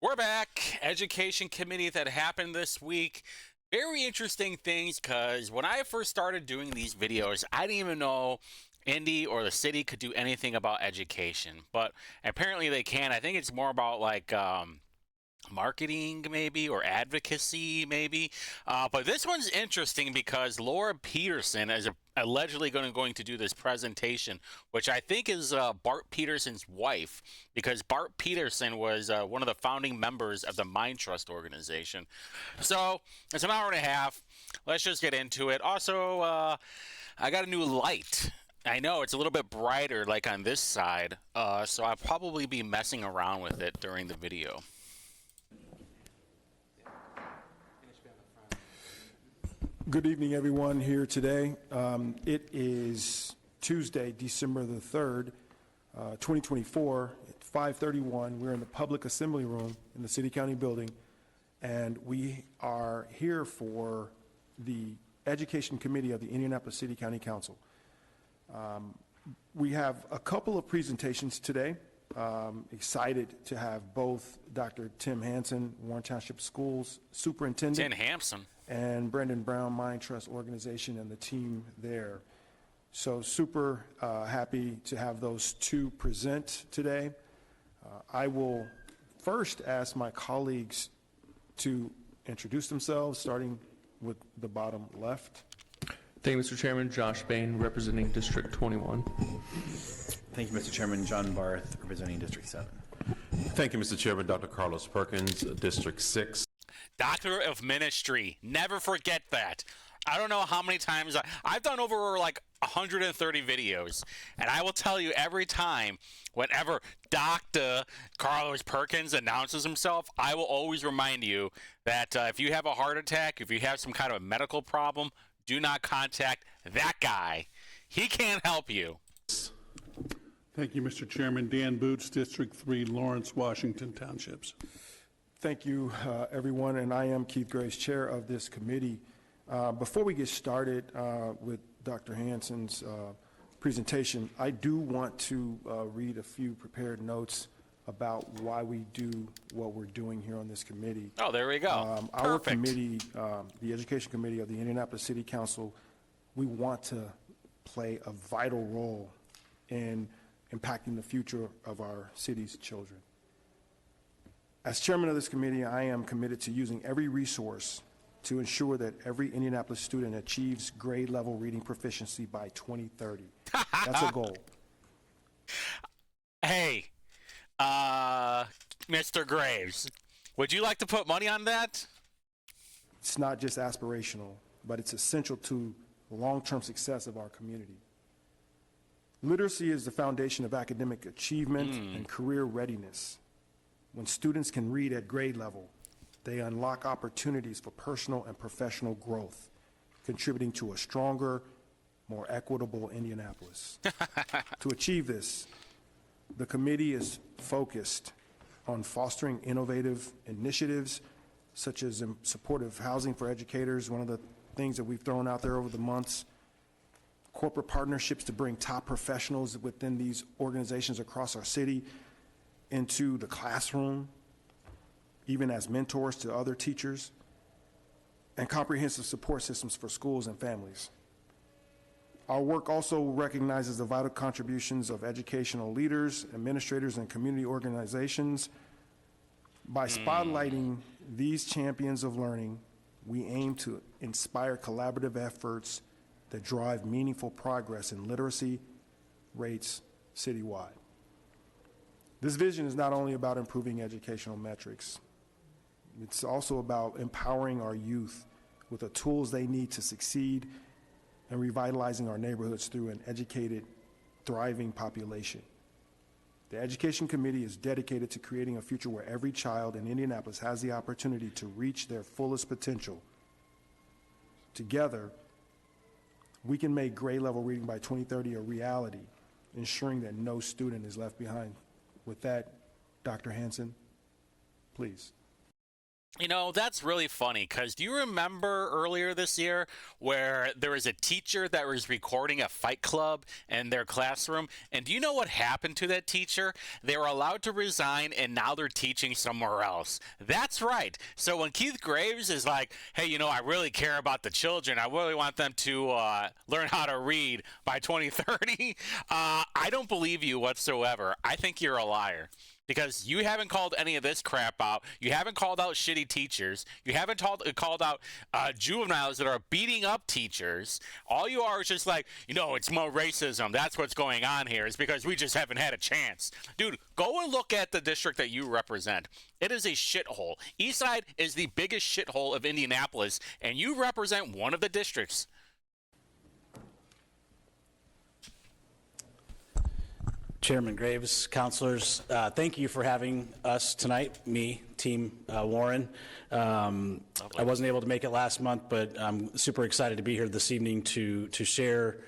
We're back. Education committee that happened this week. Very interesting things because when I first started doing these videos, I didn't even know Indy or the city could do anything about education. But apparently they can. I think it's more about like marketing maybe or advocacy maybe. But this one's interesting because Laura Peterson is allegedly going to do this presentation, which I think is Bart Peterson's wife, because Bart Peterson was one of the founding members of the Mind Trust organization. So it's an hour and a half. Let's just get into it. Also, I got a new light. I know it's a little bit brighter like on this side, so I'll probably be messing around with it during the video. Good evening, everyone here today. It is Tuesday, December the 3rd, 2024, at 5:31. We're in the public assembly room in the City County building, and we are here for the Education Committee of the Indianapolis City County Council. We have a couple of presentations today. Excited to have both Dr. Tim Hansen, Warren Township Schools Superintendent. Tim Hampson. And Brendan Brown, Mind Trust Organization, and the team there. So super happy to have those two present today. I will first ask my colleagues to introduce themselves, starting with the bottom left. Thank you, Mr. Chairman. Josh Bain, representing District 21. Thank you, Mr. Chairman. John Barth, representing District 7. Thank you, Mr. Chairman. Dr. Carlos Perkins, District 6. Doctor of Ministry. Never forget that. I don't know how many times I've done over like 130 videos, and I will tell you every time, whenever Dr. Carlos Perkins announces himself, I will always remind you that if you have a heart attack, if you have some kind of a medical problem, do not contact that guy. He can't help you. Thank you, Mr. Chairman. Dan Boots, District 3, Lawrence, Washington Townships. Thank you, everyone, and I am Keith Grace, chair of this committee. Before we get started with Dr. Hansen's presentation, I do want to read a few prepared notes about why we do what we're doing here on this committee. Oh, there we go. Our committee, the Education Committee of the Indianapolis City Council, we want to play a vital role in impacting the future of our city's children. As chairman of this committee, I am committed to using every resource to ensure that every Indianapolis student achieves grade level reading proficiency by 2030. That's a goal. Hey, Mr. Graves, would you like to put money on that? It's not just aspirational, but it's essential to the long-term success of our community. Literacy is the foundation of academic achievement and career readiness. When students can read at grade level, they unlock opportunities for personal and professional growth, contributing to a stronger, more equitable Indianapolis. To achieve this, the committee is focused on fostering innovative initiatives, such as supportive housing for educators, one of the things that we've thrown out there over the months, corporate partnerships to bring top professionals within these organizations across our city into the classroom, even as mentors to other teachers, and comprehensive support systems for schools and families. Our work also recognizes the vital contributions of educational leaders, administrators, and community organizations. By spotlighting these champions of learning, we aim to inspire collaborative efforts that drive meaningful progress in literacy rates citywide. This vision is not only about improving educational metrics, it's also about empowering our youth with the tools they need to succeed and revitalizing our neighborhoods through an educated, thriving population. The Education Committee is dedicated to creating a future where every child in Indianapolis has the opportunity to reach their fullest potential. Together, we can make grade level reading by 2030 a reality, ensuring that no student is left behind. With that, Dr. Hansen, please. You know, that's really funny because do you remember earlier this year where there was a teacher that was recording a fight club in their classroom? And do you know what happened to that teacher? They were allowed to resign and now they're teaching somewhere else. That's right. So when Keith Graves is like, hey, you know, I really care about the children. I really want them to learn how to read by 2030. I don't believe you whatsoever. I think you're a liar. Because you haven't called any of this crap out. You haven't called out shitty teachers. You haven't called out juveniles that are beating up teachers. All you are is just like, you know, it's more racism. That's what's going on here. It's because we just haven't had a chance. Dude, go and look at the district that you represent. It is a shithole. Eastside is the biggest shithole of Indianapolis, and you represent one of the districts. Chairman Graves, councilors, thank you for having us tonight, me, Team Warren. I wasn't able to make it last month, but I'm super excited to be here this evening to share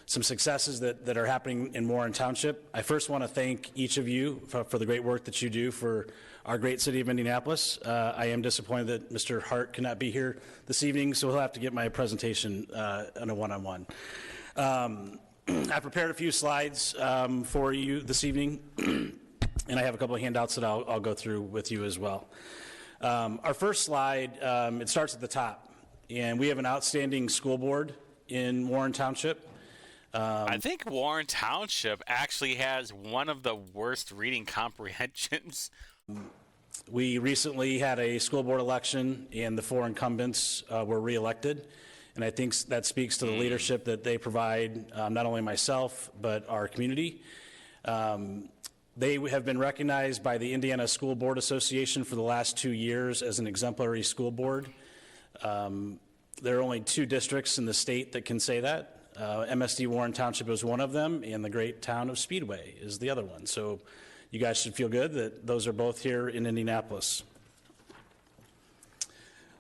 some successes that are happening in Warren Township. I first want to thank each of you for the great work that you do for our great city of Indianapolis. I am disappointed that Mr. Hart cannot be here this evening, so he'll have to get my presentation on a one-on-one. I prepared a few slides for you this evening, and I have a couple of handouts that I'll go through with you as well. Our first slide, it starts at the top, and we have an outstanding school board in Warren Township. I think Warren Township actually has one of the worst reading comprehensions. We recently had a school board election, and the 4 incumbents were reelected. And I think that speaks to the leadership that they provide, not only myself, but our community. They have been recognized by the Indiana School Board Association for the last 2 years as an exemplary school board. There are only 2 districts in the state that can say that. MSD Warren Township is one of them, and the great town of Speedway is the other one. So you guys should feel good that those are both here in Indianapolis.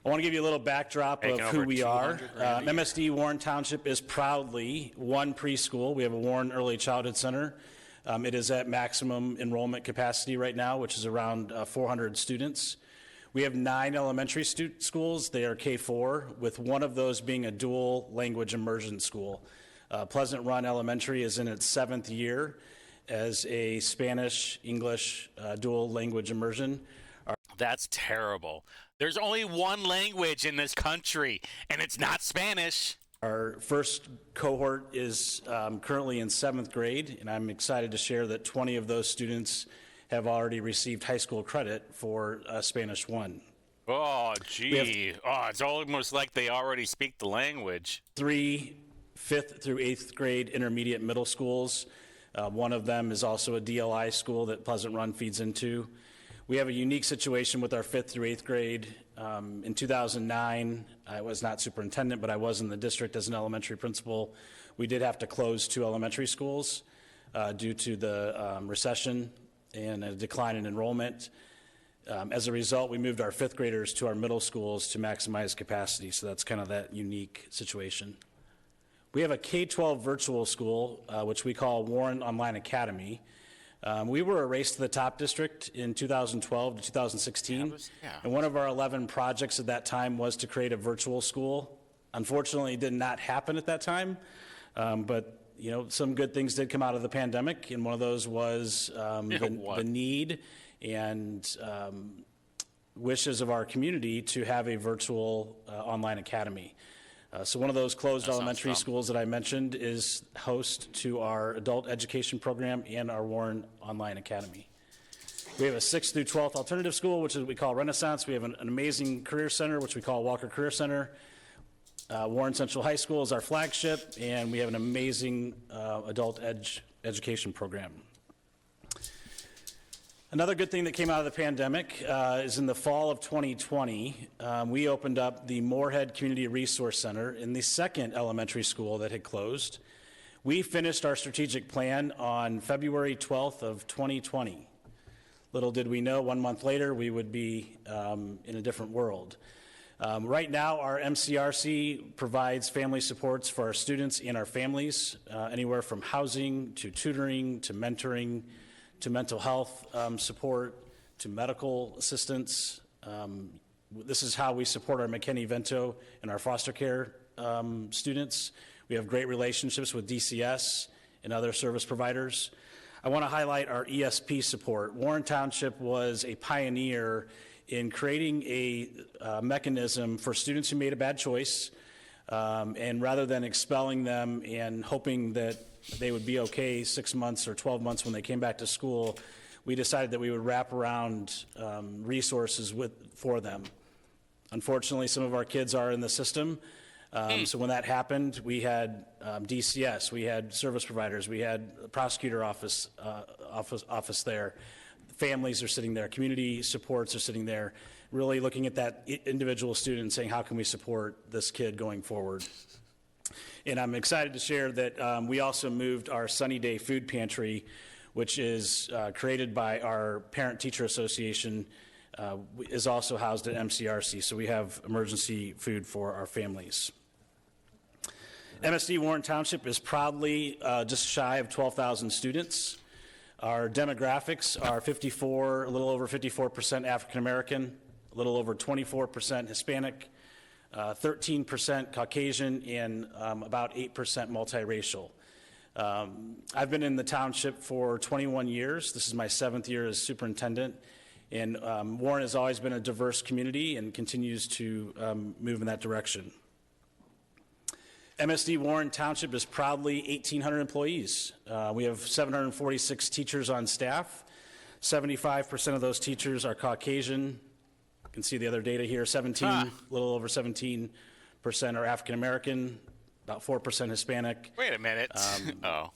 I want to give you a little backdrop of who we are. MSD Warren Township is proudly one preschool. We have a Warren Early Childhood Center. It is at maximum enrollment capacity right now, which is around 400 students. We have 9 elementary schools. They are K-4, with one of those being a dual language immersion school. Pleasant Run Elementary is in its 7th year as a Spanish-English dual language immersion. That's terrible. There's only one language in this country, and it's not Spanish. Our first cohort is currently in 7th grade, and I'm excited to share that 20 of those students have already received high school credit for Spanish 1. Oh, gee. It's almost like they already speak the language. 3 5th through 8th grade intermediate middle schools. One of them is also a DLI school that Pleasant Run feeds into. We have a unique situation with our 5th through 8th grade. In 2009, I was not superintendent, but I was in the district as an elementary principal. We did have to close 2 elementary schools due to the recession and a decline in enrollment. As a result, we moved our 5th graders to our middle schools to maximize capacity, so that's kind of that unique situation. We have a K-12 virtual school, which we call Warren Online Academy. We were a race to the top district in 2012 to 2016, and one of our 11 projects at that time was to create a virtual school. Unfortunately, it did not happen at that time, but you know, some good things did come out of the pandemic, and one of those was the need and wishes of our community to have a virtual online academy. So one of those closed elementary schools that I mentioned is host to our adult education program and our Warren Online Academy. We have a 6th through 12th alternative school, which is what we call Renaissance. We have an amazing career center, which we call Walker Career Center. Warren Central High School is our flagship, and we have an amazing adult education program. Another good thing that came out of the pandemic is in the fall of 2020, we opened up the Moorhead Community Resource Center in the 2nd elementary school that had closed. We finished our strategic plan on February 12th of 2020. Little did we know, 1 month later, we would be in a different world. Right now, our MCRC provides family supports for our students and our families, anywhere from housing to tutoring to mentoring, to mental health support, to medical assistance. This is how we support our McKinney-Vento and our foster care students. We have great relationships with DCS and other service providers. I want to highlight our ESP support. Warren Township was a pioneer in creating a mechanism for students who made a bad choice, and rather than expelling them and hoping that they would be okay 6 months or 12 months when they came back to school, we decided that we would wrap around resources for them. Unfortunately, some of our kids are in the system. So when that happened, we had DCS, we had service providers, we had the prosecutor office there. Families are sitting there, community supports are sitting there, really looking at that individual student and saying, how can we support this kid going forward? And I'm excited to share that we also moved our Sunny Day Food Pantry, which is created by our Parent-Teacher Association, is also housed at MCRC, so we have emergency food for our families. MSD Warren Township is proudly just shy of 12,000 students. Our demographics are a little over 54% African American, a little over 24% Hispanic, 13% Caucasian, and about 8% multiracial. I've been in the township for 21 years. This is my 7th year as superintendent. And Warren has always been a diverse community and continues to move in that direction. MSD Warren Township is proudly 1,800 employees. We have 746 teachers on staff. 75% of those teachers are Caucasian. You can see the other data here, a little over 17% are African American, about 4% Hispanic. Wait a minute.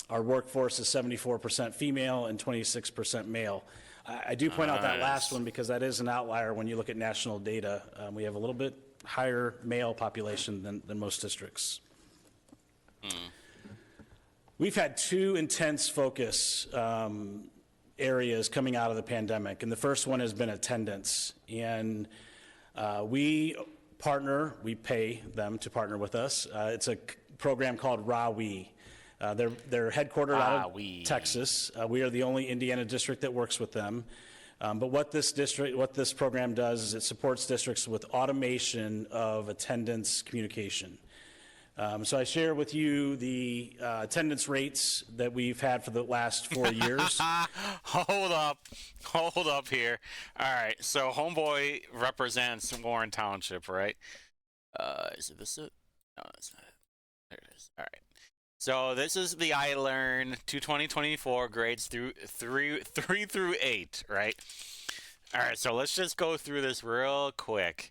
Our workforce is 74% female and 26% male. I do point out that last one because that is an outlier when you look at national data. We have a little bit higher male population than most districts. We've had 2 intense focus areas coming out of the pandemic, and the first one has been attendance. And we pay them to partner with us. It's a program called RAWE. They're headquartered out of Texas. We are the only Indiana district that works with them. But what this program does is it supports districts with automation of attendance communication. So I share with you the attendance rates that we've had for the last 4 years. Hold up here. All right, so Homeboy represents Warren Township, right? Is it this? No, that's not it. There it is. All right. So this is the iLearn 2024 grades through 3 through 8, right? All right, so let's just go through this real quick.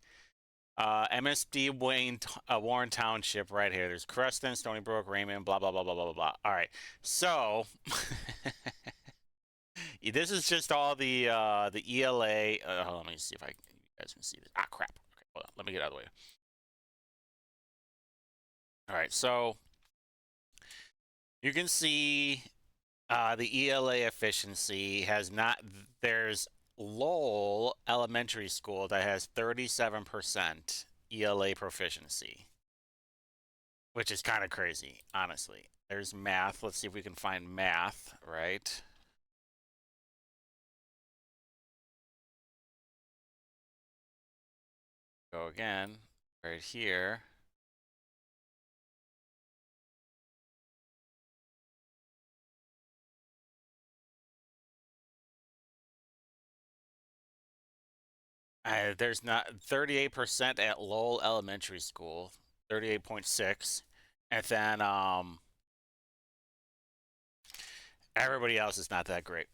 MSD Warren Township right here. There's Creston, Stony Brook, Raymond, blah, blah, blah, blah, blah, blah. All right, so this is just all the ELA. Hold on, let me see if you guys can see this. Ah, crap. Okay, hold on. Let me get out of the way. All right, so you can see the ELA efficiency there's Lowell Elementary School that has 37% ELA proficiency, which is kind of crazy, honestly. There's math. Let's see if we can find math, right? Go again, right here. There's not 38% at Lowell Elementary School, 38.6, and then everybody else is not that great.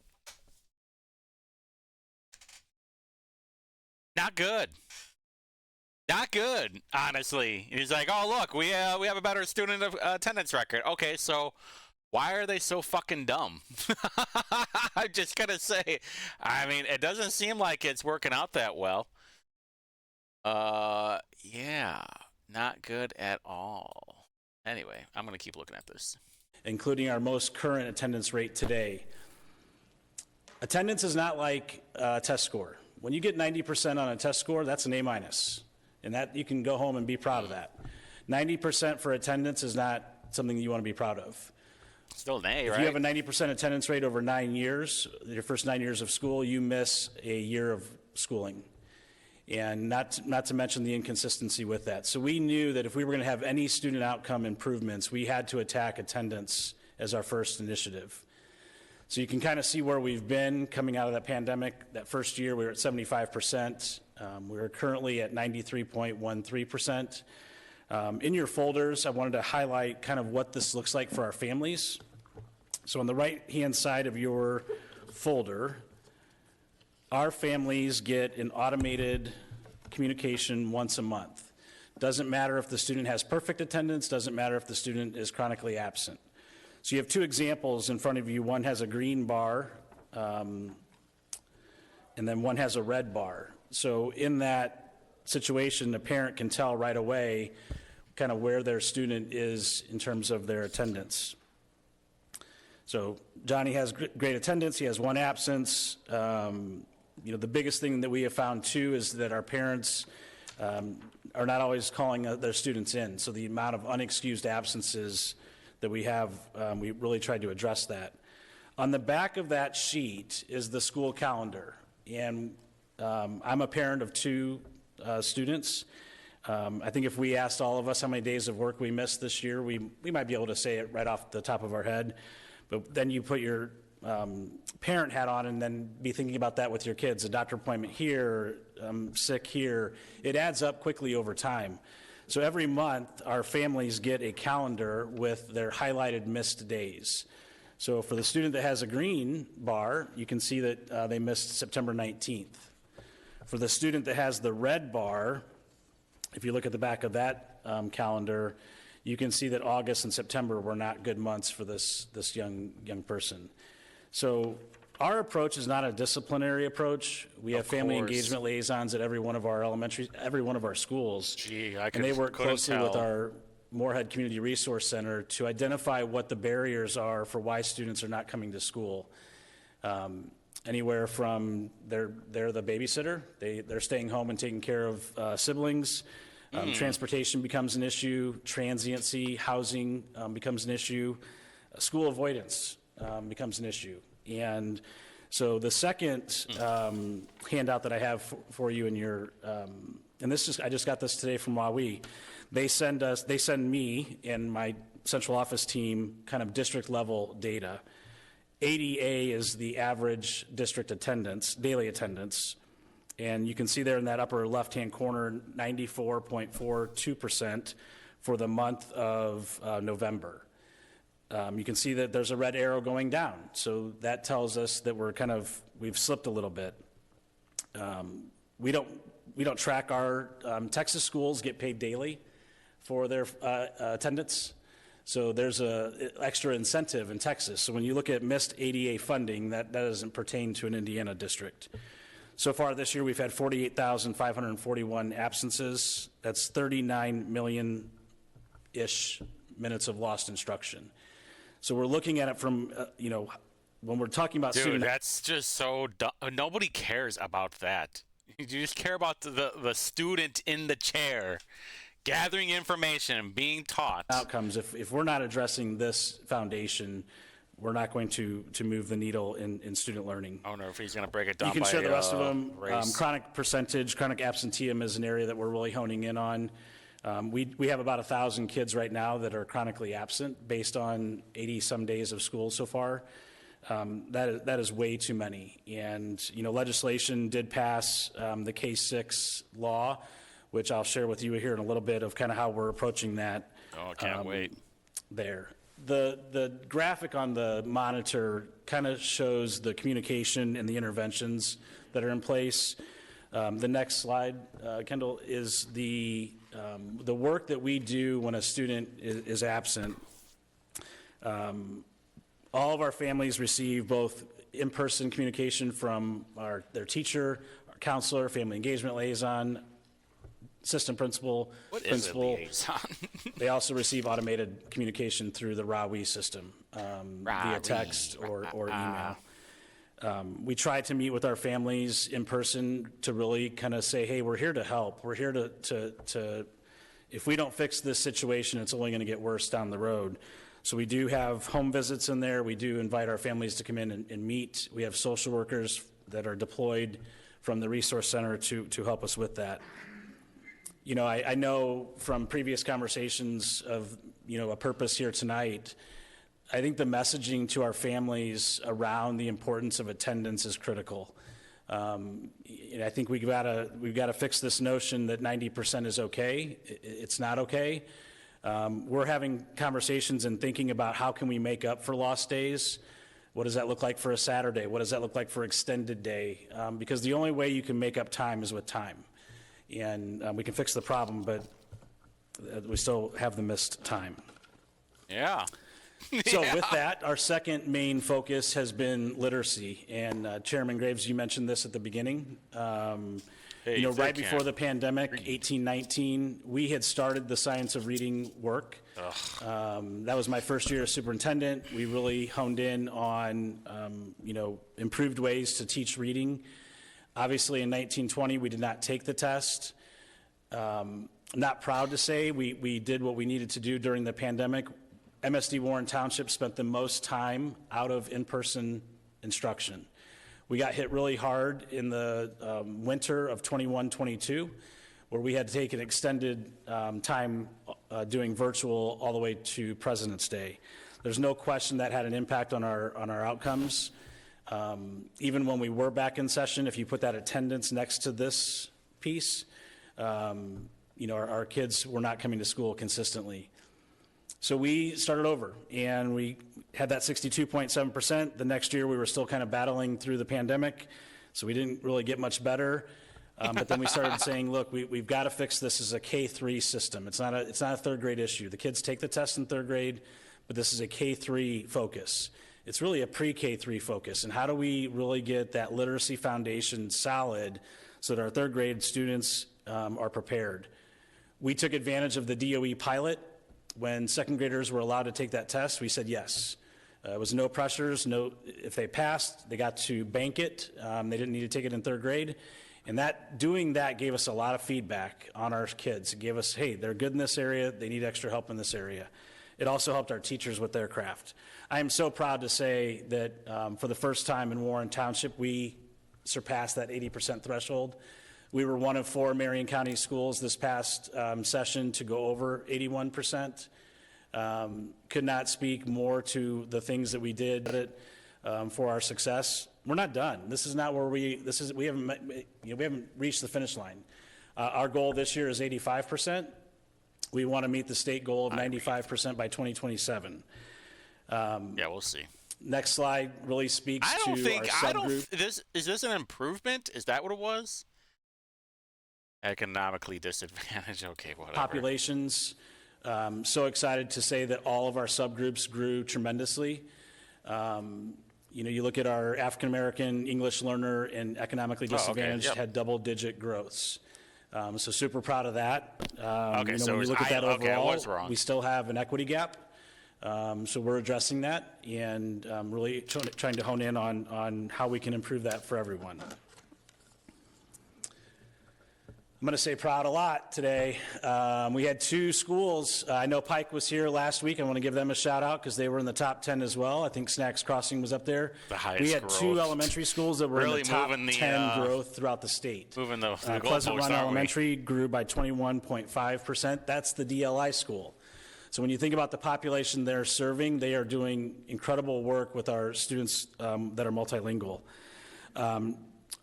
Not good. Not good, honestly. He's like, oh look, we have a better student attendance record. Okay, so why are they so fucking dumb? I'm just gonna say, I mean, it doesn't seem like it's working out that well. Yeah, not good at all. Anyway, I'm gonna keep looking at this. Including our most current attendance rate today. Attendance is not like a test score. When you get 90% on a test score, that's an A-, and that you can go home and be proud of that. 90% for attendance is not something you want to be proud of. Still an A, right? If you have a 90% attendance rate over 9 years, your first 9 years of school, you miss a year of schooling. and not to mention the inconsistency with that. So we knew that if we were going to have any student outcome improvements, we had to attack attendance as our first initiative. So you can kind of see where we've been coming out of that pandemic. That first year, we were at 75%. We're currently at 93.13%. In your folders, I wanted to highlight kind of what this looks like for our families. So on the right-hand side of your folder, our families get an automated communication once a month. Doesn't matter if the student has perfect attendance, doesn't matter if the student is chronically absent. So you have two examples in front of you. One has a green bar, and then one has a red bar. So in that situation, the parent can tell right away kind of where their student is in terms of their attendance. So Johnny has great attendance. He has one absence. You know, the biggest thing that we have found too is that our parents are not always calling their students in. So the amount of unexcused absences that we have, we really tried to address that. On the back of that sheet is the school calendar. And I'm a parent of two students. I think if we asked all of us how many days of work we missed this year, we might be able to say it right off the top of our head. But then you put your parent hat on and then be thinking about that with your kids, a doctor appointment here, sick here. It adds up quickly over time. So every month, our families get a calendar with their highlighted missed days. So for the student that has a green bar, you can see that they missed September 19th. For the student that has the red bar, if you look at the back of that calendar, you can see that August and September were not good months for this young person. So our approach is not a disciplinary approach. We have family engagement liaisons at every one of our every one of our schools. Gee, and they work closely with our Moorhead Community Resource Center to identify what the barriers are for why students are not coming to school. Anywhere from they're the babysitter, they're staying home and taking care of siblings. Transportation becomes an issue, transiency, housing becomes an issue, school avoidance becomes an issue. And so the second handout that I have for you in your, and I just got this today from WAWI. They send me and my central office team kind of district level data. ADA is the average district attendance, daily attendance. And you can see there in that upper left-hand corner, 94.42% for the month of November. You can see that there's a red arrow going down. So that tells us that we've slipped a little bit. We don't track our, Texas schools get paid daily for their attendance. So there's a extra incentive in Texas. So when you look at missed ADA funding, that doesn't pertain to an Indiana district. So far this year, we've had 48,541 absences. That's 39 million-ish minutes of lost instruction. So we're looking at it from, when we're talking about Dude, that's just so dumb. Nobody cares about that. You just care about the student in the chair gathering information and being taught. Outcomes. If we're not addressing this foundation, we're not going to move the needle in student learning. I don't know if he's going to break it down. You can by, share the rest of them. Race. Chronic absenteeism is an area that we're really honing in on. We have about 1,000 kids right now that are chronically absent based on 80-some days of school so far. That is way too many. And, legislation did pass the K-6 law, which I'll share with you here in a little bit of kind of how we're approaching that. Oh, I can't wait. There. The graphic on the monitor kind of shows the communication and the interventions that are in place. The next slide, Kendall, is the work that we do when a student is absent. All of our families receive both in-person communication from their teacher, our counselor, family engagement liaison, assistant principal. What is a liaison? They also receive automated communication through the WAWI system via text or email. We try to meet with our families in person to really kind of say, hey, we're here to help. We're here to if we don't fix this situation, it's only going to get worse down the road. So we do have home visits in there. We do invite our families to come in and meet. We have social workers that are deployed from the Resource Center to help us with that. You know, I know from previous conversations of, you know, a purpose here tonight, I think the messaging to our families around the importance of attendance is critical. And I think we've got to fix this notion that 90% is okay. It's not okay. We're having conversations and thinking about how can we make up for lost days. What does that look like for a Saturday? What does that look like for extended day? Because the only way you can make up time is with time. And we can fix the problem, but we still have the missed time. Yeah. So with that, our second main focus has been literacy. And Chairman Graves, you mentioned this at the beginning. You know, right before the pandemic, 1819, we had started the science of reading work. That was my first year as superintendent. We really honed in on, you know, improved ways to teach reading. Obviously, in 1920, we did not take the test. Not proud to say we did what we needed to do during the pandemic. MSD Warren Township spent the most time out of in-person instruction. We got hit really hard in the winter of 21-22, where we had to take an extended time doing virtual all the way to President's Day. There's no question that had an impact on our outcomes. Even when we were back in session, if you put that attendance next to this piece, you know, our kids were not coming to school consistently. So we started over, and we had that 62.7%. The next year, we were still kind of battling through the pandemic, so we didn't really get much better. But then we started saying, look, we've got to fix this as a K-3 system. It's not a third grade issue. The kids take the test in third grade, but this is a K-3 focus. It's really a pre-K-3 focus. And how do we really get that literacy foundation solid so that our third grade students are prepared? We took advantage of the DOE pilot. When second graders were allowed to take that test, we said yes. It was no pressures. If they passed, they got to bank it. They didn't need to take it in third grade. And doing that gave us a lot of feedback on our kids. It gave us, hey, they're good in this area. They need extra help in this area. It also helped our teachers with their craft. I am so proud to say that for the first time in Warren Township, we surpassed that 80% threshold. We were one of 4 Marion County schools this past session to go over 81%. Could not speak more to the things that we did for our success. We're not done. This is not where we haven't reached the finish line. Our goal this year is 85%. We want to meet the state goal of 95% by 2027. Yeah, we'll see. Next slide really speaks to our subgroup. Is this an improvement? Is that what it was? Economically disadvantaged. Okay, whatever. Populations. So excited to say that all of our subgroups grew tremendously. You know, you look at our African American English learner and economically disadvantaged had double-digit growths. So super proud of that. Okay, you know, so when you look at that overall, I was wrong. we still have an equity gap. So we're addressing that and really trying to hone in on how we can improve that for everyone. I'm going to say proud a lot today. We had 2 schools. I know Pike was here last week. I want to give them a shout out because they were in the top 10 as well. I think Snacks Crossing was up there. The highest We had growth. 2 elementary schools that were Really in the top moving 10 growth throughout the state. Moving the Pleasant goalposts, Run aren't we? Elementary grew by 21.5%. That's the DLI school. So when you think about the population they're serving, they are doing incredible work with our students that are multilingual.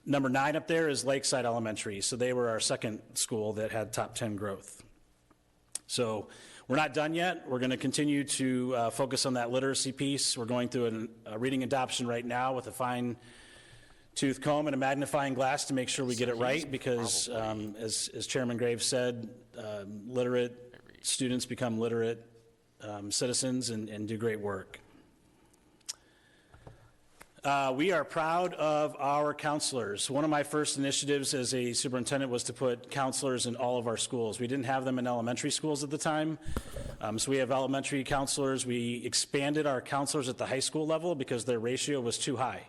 Number 9 up there is Lakeside Elementary. So they were our second school that had top 10 growth. So we're not done yet. We're going to continue to focus on that literacy piece. We're going through a reading adoption right now with a fine-tooth comb and a magnifying glass to make sure we get it right because, as Chairman Graves said, literate students become literate citizens and do great work. We are proud of our counselors. One of my first initiatives as a superintendent was to put counselors in all of our schools. We didn't have them in elementary schools at the time. So we have elementary counselors. We expanded our counselors at the high school level because their ratio was too high.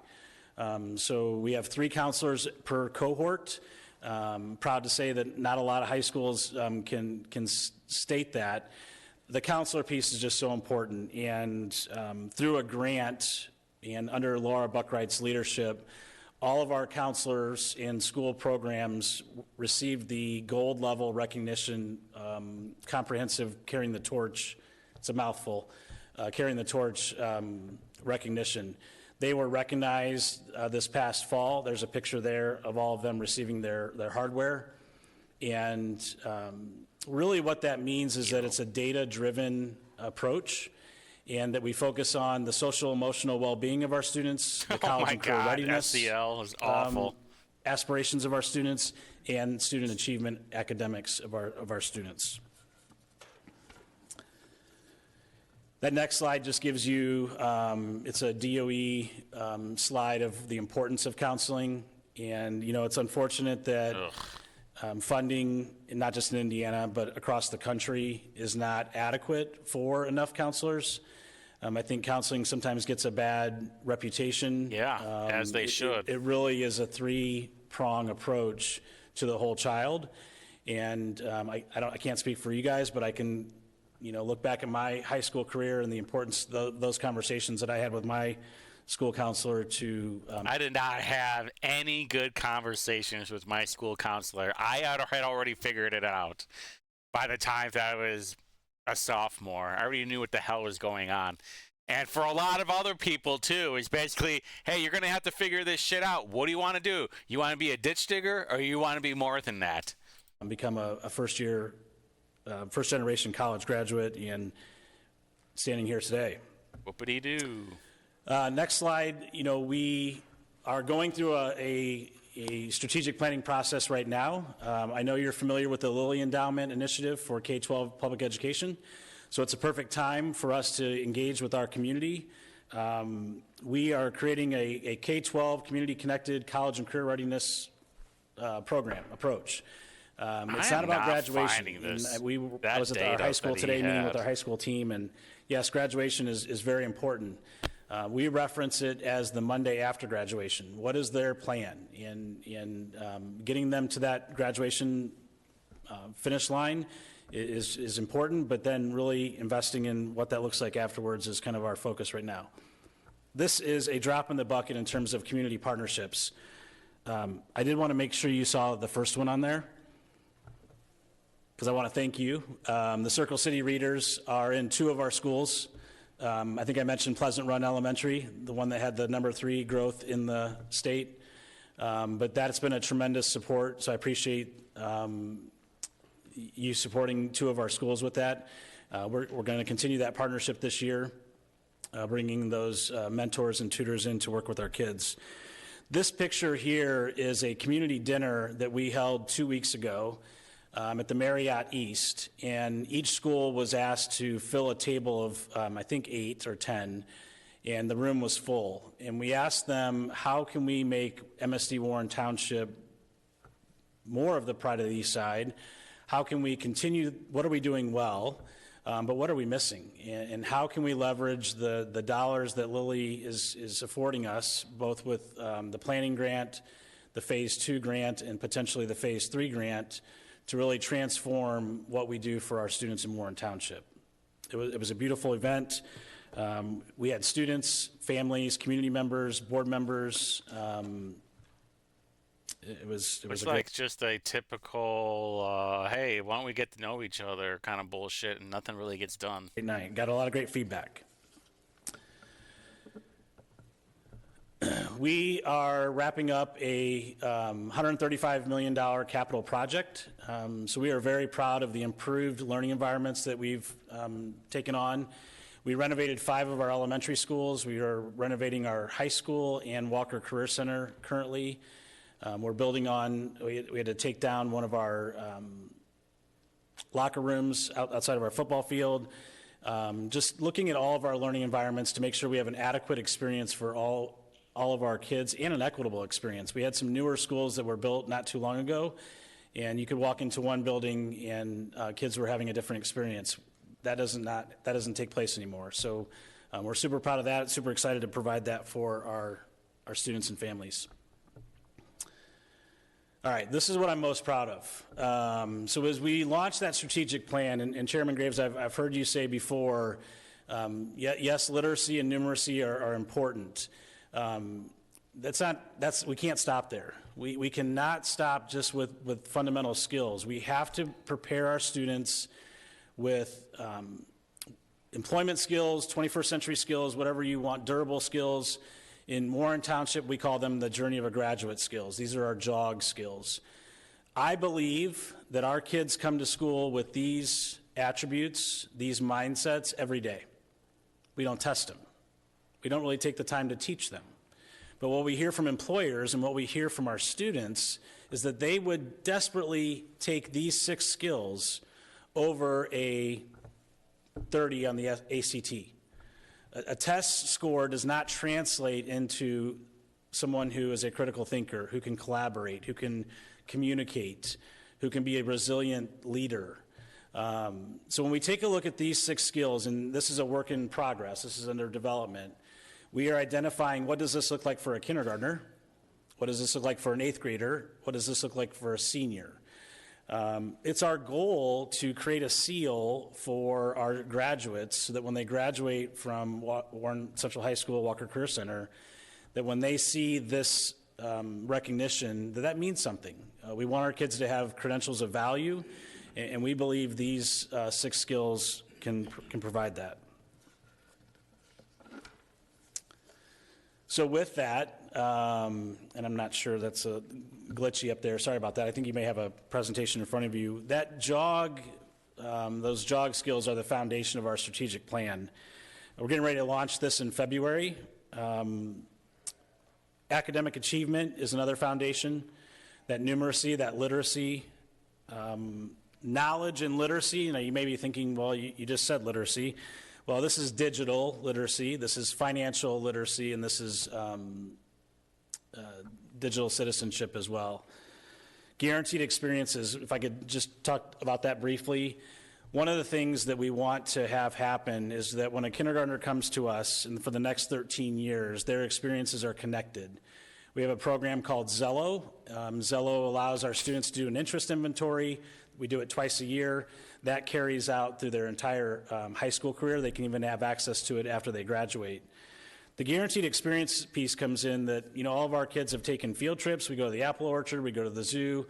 So we have 3 counselors per cohort. Proud to say that not a lot of high schools can state that. The counselor piece is just so important. And through a grant, and under Laura Buckwright's leadership, All of our counselors in school programs received the gold level recognition, comprehensive carrying the torch, it's a mouthful, carrying the torch recognition. They were recognized this past fall. There's a picture there of all of them receiving their hardware. And really what that means is that it's a data-driven approach, and that we focus on the social emotional well-being of our students, the college and career readiness. SEL is awful. Aspirations of our students, and student achievement academics of our students. That next slide just gives you, it's a DOE slide of the importance of counseling. And, you know, it's unfortunate that funding, not just in Indiana, but across the country, is not adequate for enough counselors. I think counseling sometimes gets a bad reputation. Yeah, as they should. It really is a three-prong approach to the whole child. And I can't speak for you guys, but I can, you know, look back at my high school career and the importance of those conversations that I had with my school counselor to... I did not have any good conversations with my school counselor. I had already figured it out by the time that I was a sophomore. I already knew what the hell was going on. And for a lot of other people, too, it's basically, hey, you're going to have to figure this shit out. What do you want to do? You want to be a ditch digger, or you want to be more than that? Become a first-generation college graduate and standing here today. Whoopity-doo. Next slide. You know, we are going through a strategic planning process right now. I know you're familiar with the Lilly Endowment Initiative for K-12 public education, so it's a perfect time for us to engage with our community. We are creating a K-12 community-connected college and career readiness program approach. It's not about graduation. I was at our high school today meeting with our high school team, and yes, graduation is very important. We reference it as the Monday after graduation. What is their plan in getting them to that graduation finish line is important, but then really investing in what that looks like afterwards is kind of our focus right now. This is a drop in the bucket in terms of community partnerships. I did want to make sure you saw the first one on there, because I want to thank you. The Circle City Readers are in 2 of our schools. I think I mentioned Pleasant Run Elementary, the one that had the #3 growth in the state. But that's been a tremendous support, so I appreciate you supporting 2 of our schools with that. We're going to continue that partnership this year, bringing those mentors and tutors in to work with our kids. This picture here is a community dinner that we held 2 weeks ago at the Marriott East, and each school was asked to fill a table of, I think 8 or 10, and the room was full. And we asked them, how can we make MSD Warren Township more of the pride of the East Side? How can we continue, what are we doing well, but what are we missing? And how can we leverage the dollars that Lilly is affording us, both with the planning grant, the Phase 2 grant, and potentially the Phase 3 grant, to really transform what we do for our students in Warren Township. It was a beautiful event. We had students, families, community members, board members. It was like just a typical, hey, why don't we get to know each other kind of bullshit, and nothing really gets done. Great night. Got a lot of great feedback. We are wrapping up a $135 million capital project. So we are very proud of the improved learning environments that we've taken on. We renovated 5 of our elementary schools. We are renovating our high school and Walker Career Center currently. We're building on, we had to take down one of our locker rooms outside of our football field. Just looking at all of our learning environments to make sure we have an adequate experience for all of our kids and an equitable experience. We had some newer schools that were built not too long ago, and you could walk into one building and kids were having a different experience. That doesn't take place anymore. So we're super proud of that, super excited to provide that for our students and families. All right, this is what I'm most proud of. So as we launch that strategic plan, and Chairman Graves, I've heard you say before, yes, literacy and numeracy are important. we can't stop there. We cannot stop just with fundamental skills. We have to prepare our students with employment skills, 21st century skills, whatever you want, durable skills. In Warren Township, we call them the journey of a graduate skills. These are our JOG skills. I believe that our kids come to school with these attributes, these mindsets every day. We don't test them. We don't really take the time to teach them. But what we hear from employers and what we hear from our students is that they would desperately take these 6 skills over a 30 on the ACT. A test score does not translate into someone who is a critical thinker, who can collaborate, who can communicate, who can be a resilient leader. So when we take a look at these 6 skills, and this is a work in progress, this is under development, we are identifying what does this look like for a kindergartner, what does this look like for an 8th grader, what does this look like for a senior. It's our goal to create a seal for our graduates so that when they graduate from Warren Central High School, Walker Career Center, that when they see this recognition, that means something. We want our kids to have credentials of value, and we believe these 6 skills can provide that. So with that, and I'm not sure that's glitchy up there. Sorry about that. I think you may have a presentation in front of you. That JOG, those JOG skills are the foundation of our strategic plan. We're getting ready to launch this in February. Academic achievement is another foundation. That numeracy, that literacy, knowledge and literacy. You may be thinking, well, you just said literacy. Well, this is digital literacy, this is financial literacy, and this is digital citizenship as well. Guaranteed experiences, if I could just talk about that briefly. One of the things that we want to have happen is that when a kindergartner comes to us, and for the next 13 years, their experiences are connected. We have a program called Zello. Zello allows our students to do an interest inventory. We do it twice a year. That carries out through their entire high school career. They can even have access to it after they graduate. The guaranteed experience piece comes in that, all of our kids have taken field trips. We go to the apple orchard, we go to the zoo,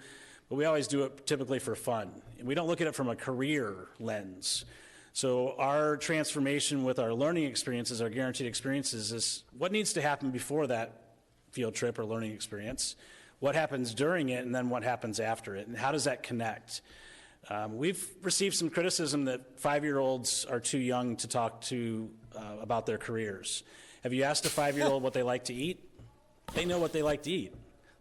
but we always do it typically for fun. And we don't look at it from a career lens. So our transformation with our learning experiences, our guaranteed experiences, is what needs to happen before that field trip or learning experience, what happens during it, and then what happens after it, and how does that connect? We've received some criticism that 5-year-olds are too young to talk to about their careers. Have you asked a 5-year-old what they like to eat? They know what they like to eat.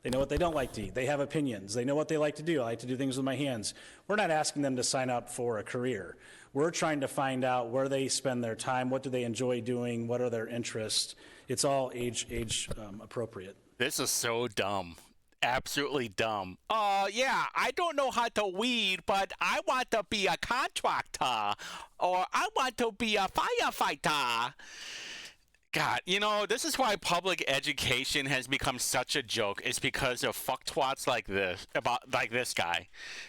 They know what they don't like to eat. They have opinions. They know what they like to do. I like to do things with my hands. We're not asking them to sign up for a career. We're trying to find out where they spend their time, what do they enjoy doing, what are their interests. It's all age appropriate. This is so dumb. Absolutely dumb. Yeah, I don't know how to weed, but I want to be a contractor, or I want to be a firefighter. God, this is why public education has become such a joke. It's because of fucktwats like this guy.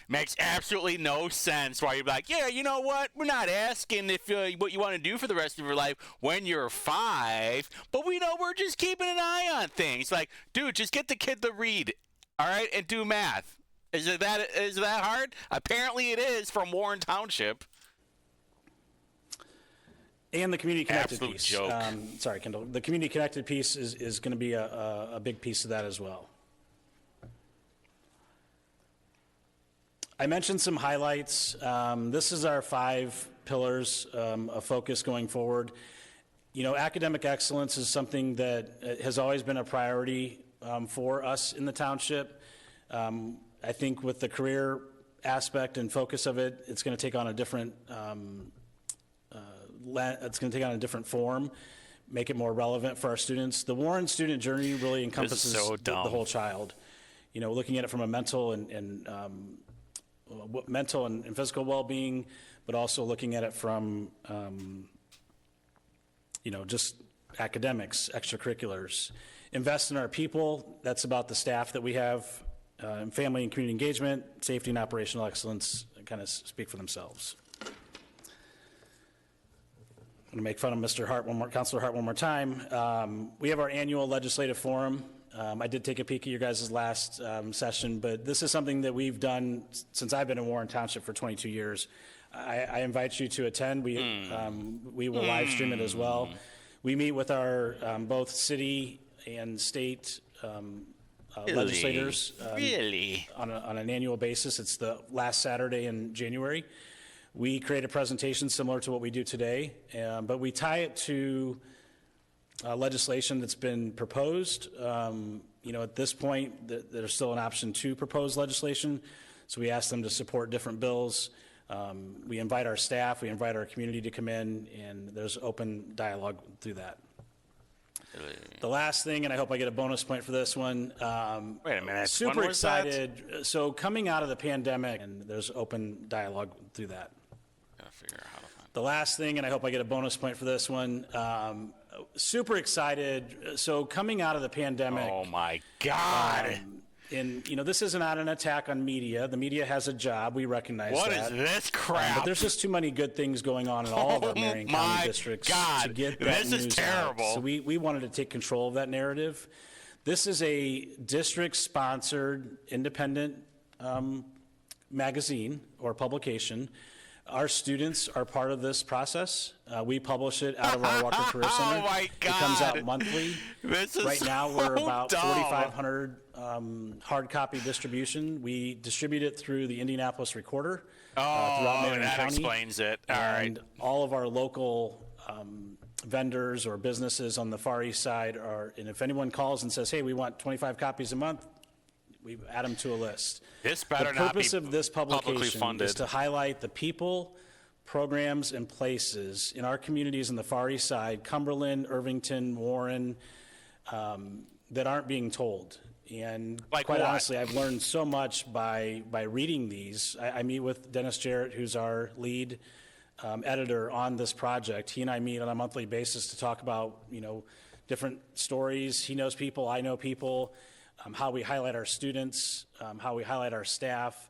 Makes absolutely no sense why you're like, yeah, you know what? We're not asking if what you want to do for the rest of your life when you're 5, but we're just keeping an eye on things. Like, dude, just get the kid to read, all right, and do math. Is it that hard? Apparently it is from Warren Township. And the community connected Absolute piece. Joke. Sorry, Kendall. The community connected piece is going to be a big piece of that as well. I mentioned some highlights. This is our 5 pillars of focus going forward. Academic excellence is something that has always been a priority for us in the township. I think with the career aspect and focus of it, it's going to take on a different form, make it more relevant for our students. The Warren student journey really encompasses the whole child. Looking at it from a mental and physical well-being, but also looking at it from just academics, extracurriculars. Invest in our people. That's about the staff that we have. Family and community engagement, safety and operational excellence kind of speak for themselves. I'm going to make fun of Mr. Hart Councilor Hart one more time. We have our annual legislative forum I did take a peek at your guys' last session, but this is something that we've done since I've been in Warren Township for 22 years. I invite you to attend. We will live stream it as well. We meet with our both city and state legislators on an annual basis. It's the last Saturday in January. We create a presentation similar to what we do today, but we tie it to legislation that's been proposed. At this point, there's still an option to propose legislation, so we ask them to support different bills. We invite our staff, we invite our community to come in, and there's open dialogue through that. The last thing, and I hope I get a bonus point for this one. Wait a minute. Super excited. So coming out of the pandemic, and there's open dialogue through that. Gotta figure out how to find The last thing, and I hope I get a bonus point for this one. Super excited. So coming out of the pandemic. Oh my God. And this is not an attack on media. The media has a job. We recognize that. What is this crap? But there's just too many good things going on in all of our Marion County districts to get that this news is terrible. out. So we wanted to take control of that narrative. This is a district-sponsored independent magazine or publication. Our students are part of this process. We publish it out of our Walker Career Center. Oh my God. It comes out monthly. This is right now we're so about dumb. 4,500 hard copy distribution. We distribute it through the Indianapolis Recorder throughout Marion that County. explains it. All And right. all of our local vendors or businesses on the Far East Side are, and if anyone calls and says, hey, we want 25 copies a month, we add them to a list. This better The not be purpose of this publicly publication funded. is to highlight the people, programs, and places in our communities in the Far East Side, Cumberland, Irvington, Warren, that aren't being told. And Like quite what? honestly, I've learned so much by reading these. I meet with Dennis Jarrett, who's our lead editor on this project. He and I meet on a monthly basis to talk about, different stories. He knows people, I know people, how we highlight our students, how we highlight our staff.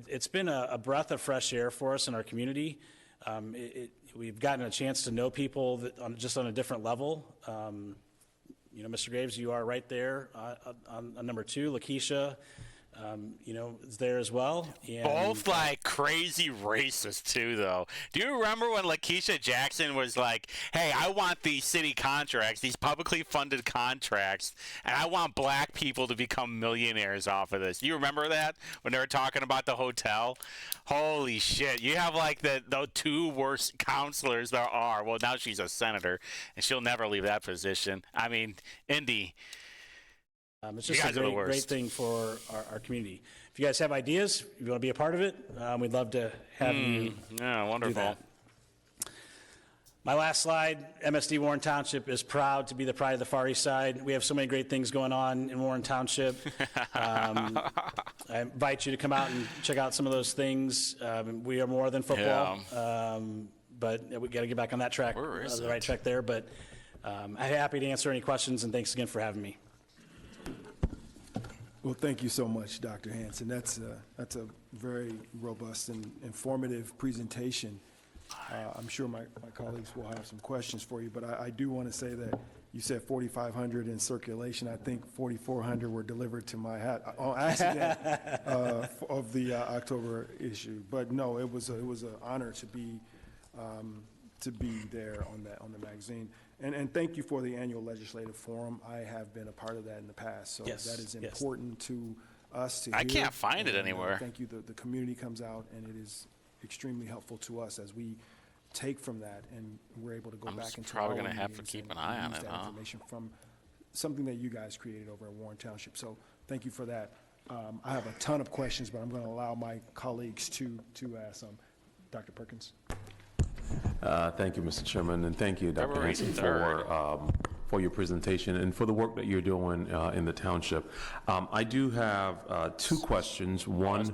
It's been a breath of fresh air for us in our community. We've gotten a chance to know people that just on a different level. Mr. Graves, you are right there on number 2. Lakeisha, is there as well. And Both like crazy racist too, though. Do you remember when Lakeisha Jackson was like, "Hey, I want these city contracts, these publicly funded contracts, and I want black people to become millionaires off of this"? Do you remember that when they were talking about the hotel? Holy shit! You have like the 2 worst counselors there are. Well, now she's a senator, and she'll never leave that position. I mean, Indy. It's just a great thing for our community. If you guys have ideas, if you want to be a part of it, we'd love to have you Yeah, wonderful. do that. My last slide, MSD Warren Township is proud to be the pride of the Far East Side. We have so many great things going on in Warren Township. I invite you to come out and check out some of those things. We are more than football, but we got to get back on that track, Where is the right track there. But I'm happy to answer any questions, and thanks again for having me. Well, thank you so much, Dr. Hanson. That's a very robust and informative presentation. I'm sure my colleagues will have some questions for you, but I do want to say that you said 4,500 in circulation. I think 4,400 were delivered to my hat on accident of the October issue. But no, it was an honor to be there on the magazine. And thank you for the annual legislative forum. I have been a part of that in the past, so Yes, that is yes. important to us to I hear. can't find it And, anywhere. Thank you. The community comes out, and it is extremely helpful to us as we take from that, and we're able to go I'm back just into probably our gonna have to meetings keep and an eye on use it, that huh? information from something that you guys created over at Warren Township. So thank you for that. I have a ton of questions, but I'm going to allow my colleagues to ask some. Dr. Perkins. Thank you, Mr. Chairman, and thank you, Dr. February Hanson, 3rd. for your presentation and for the work that you're doing in the township. I do have 2 questions. One,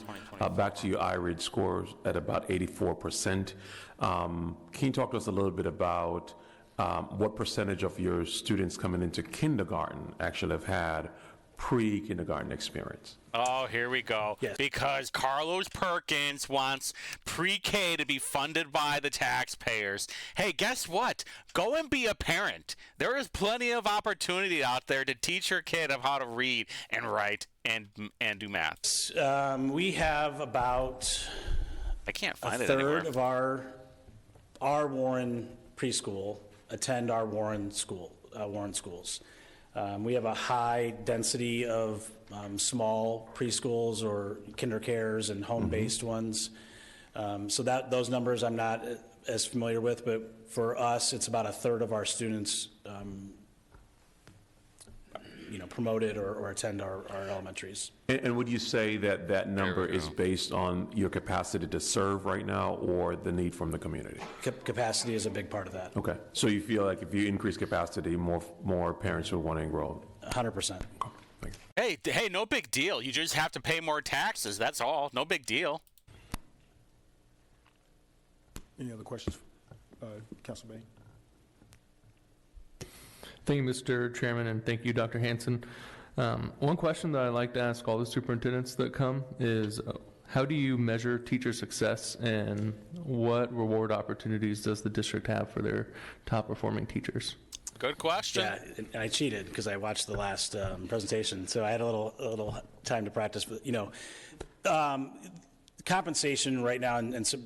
back to your IREAD scores at about 84%. Can you talk to us a little bit about what percentage of your students coming into kindergarten actually have had pre-kindergarten experience. Oh, here we go. Yes. Because Carlos Perkins wants pre-K to be funded by the taxpayers. Hey, guess what? Go and be a parent. There is plenty of opportunity out there to teach your kid of how to read and write and do math. We have about I can't a find it anywhere. third of our Warren preschool attend our Warren schools. We have a high density of small preschools or kinder cares and home-based ones. So those numbers I'm not as familiar with, but for us, it's about a third of our students, promoted or attend our elementaries. And would you say that that number is based on your capacity to serve right now or the need from the community? Capacity is a big part of that. Okay. So you feel like if you increase capacity, more parents will want to enroll? 100%. Hey, no big deal. You just have to pay more taxes. That's all. No big deal. Any other questions? Councilor Bain? Thank you, Mr. Chairman, and thank you, Dr. Hanson. One question that I like to ask all the superintendents that come is, how do you measure teacher success, and what reward opportunities does the district have for their top-performing teachers? Good question. Yeah, and I cheated because I watched the last presentation, so I had a little time to practice. But, compensation right now, and so,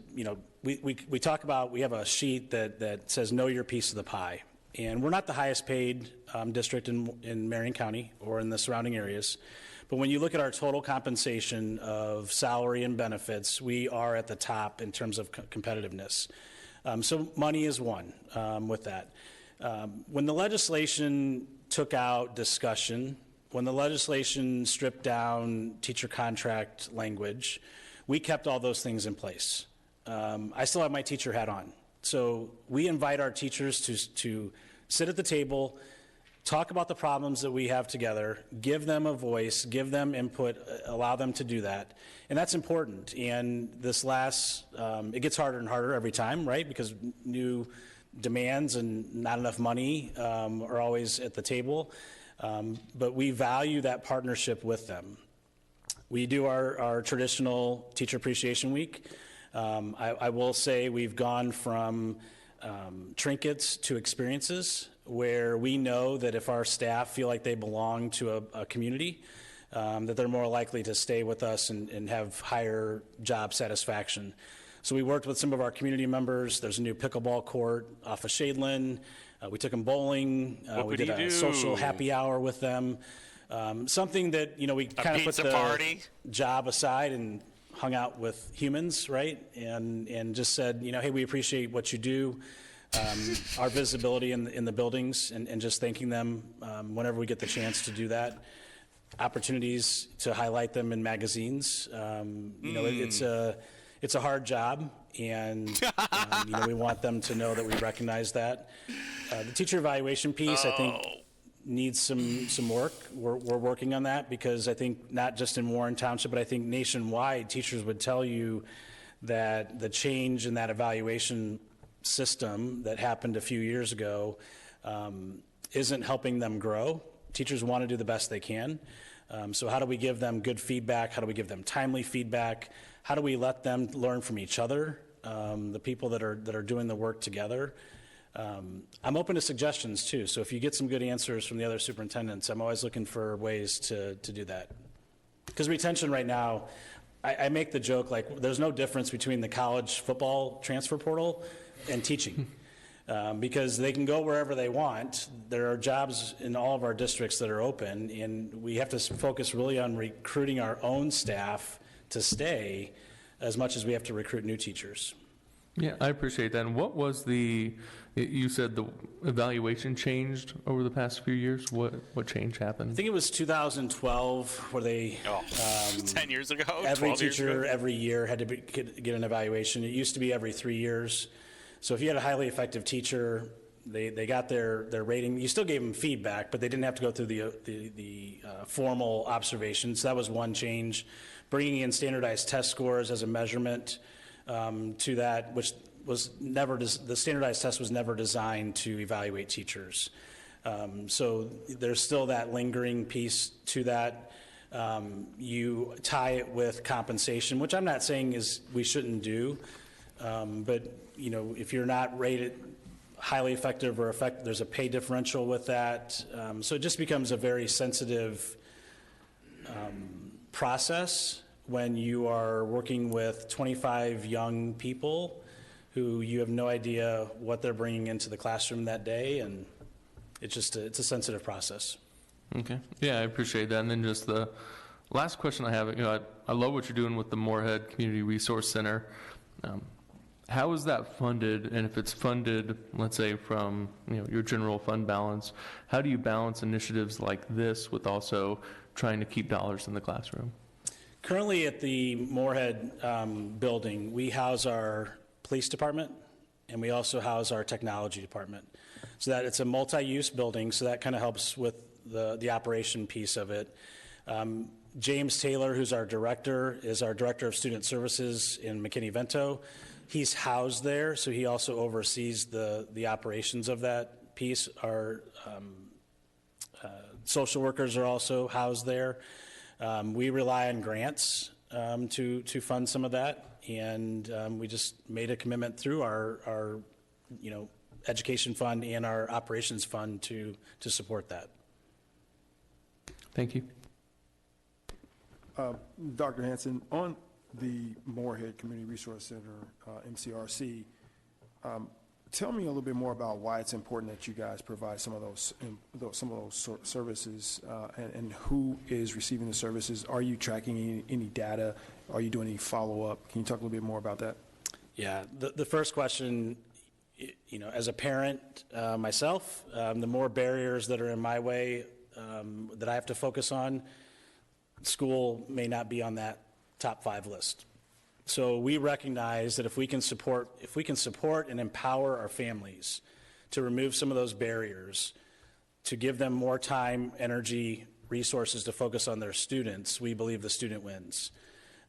we talk about, we have a sheet that says know your piece of the pie. And we're not the highest paid district in Marion County or in the surrounding areas. But when you look at our total compensation of salary and benefits, we are at the top in terms of competitiveness. So money is one with that. When the legislation took out discussion, when the legislation stripped down teacher contract language, we kept all those things in place. I still have my teacher hat on. So we invite our teachers to sit at the table, talk about the problems that we have together, give them a voice, give them input, allow them to do that. And that's important. And this it gets harder and harder every time, right? Because new demands and not enough money are always at the table. But we value that partnership with them. We do our traditional Teacher Appreciation Week. I will say we've gone from trinkets to experiences where we know that if our staff feel like they belong to a community, that they're more likely to stay with us and have higher job satisfaction. So we worked with some of our community members. There's a new pickleball court off of Shadeland. We took them bowling. We did a social happy hour with them. Something that, we kind of put the job aside and hung out with humans, right? And just said, hey, we appreciate what you do, our visibility in the buildings, and just thanking them whenever we get the chance to do that. Opportunities to highlight them in magazines. It's a hard job, and we want them to know that we recognize that. The teacher evaluation piece, I think, needs some work. We're working on that because I think not just in Warren Township, but I think nationwide, teachers would tell you that the change in that evaluation system that happened a few years ago isn't helping them grow. Teachers want to do the best they can. So how do we give them good feedback? How do we give them timely feedback? How do we let them learn from each other, the people that are doing the work together? I'm open to suggestions too, so if you get some good answers from the other superintendents, I'm always looking for ways to do that. Because retention right now, I make the joke, like, there's no difference between the college football transfer portal and teaching. Because they can go wherever they want. There are jobs in all of our districts that are open, and we have to focus really on recruiting our own staff to stay as much as we have to recruit new teachers. Yeah, I appreciate that. And what was you said the evaluation changed over the past few years? What change happened? I think it was 2012 where they, 10 years ago, every 12 years teacher ago? every year had to get an evaluation. It used to be every 3 years. So if you had a highly effective teacher, they got their rating. You still gave them feedback, but they didn't have to go through the formal observations. That was one change. Bringing in standardized test scores as a measurement to that, which was never, the standardized test was never designed to evaluate teachers. So there's still that lingering piece to that. You tie it with compensation, which I'm not saying is we shouldn't do, but if you're not rated highly effective or effective, there's a pay differential with that. So it just becomes a very sensitive process when you are working with 25 young people who you have no idea what they're bringing into the classroom that day, and it's a sensitive process. Okay. Yeah, I appreciate that. And then just the last question I have, I love what you're doing with the Moorhead Community Resource Center. How is that funded? And if it's funded, let's say from your general fund balance, how do you balance initiatives like this with also trying to keep dollars in the classroom? Currently at the Moorhead building, we house our police department and we also house our technology department. So that it's a multi-use building, so that kind of helps with the operation piece of it. James Taylor, who's our director, is our director of student services in McKinney-Vento. He's housed there, so he also oversees the operations of that piece. Our social workers are also housed there. We rely on grants to fund some of that, and we just made a commitment through our education fund and our operations fund to support that. Thank you. Dr. Hanson, on the Moorhead Community Resource Center, MCRC, tell me a little bit more about why it's important that you guys provide some of those services, and who is receiving the services. Are you tracking any data? Are you doing any follow-up? Can you talk a little bit more about that? Yeah, the first question, as a parent myself, the more barriers that are in my way that I have to focus on, school may not be on that top 5 list. So we recognize that if we can support and empower our families to remove some of those barriers, to give them more time, energy, resources to focus on their students, we believe the student wins.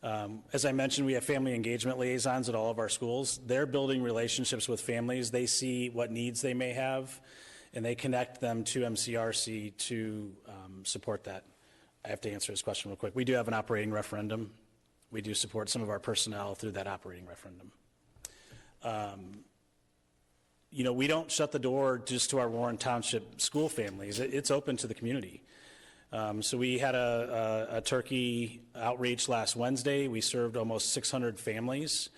As I mentioned, we have family engagement liaisons at all of our schools. They're building relationships with families. They see what needs they may have, and they connect them to MCRC to support that. I have to answer this question real quick. We do have an operating referendum. We do support some of our personnel through that operating referendum. We don't shut the door just to our Warren Township school families. It's open to the community. So we had a turkey outreach last Wednesday. We served almost 600 families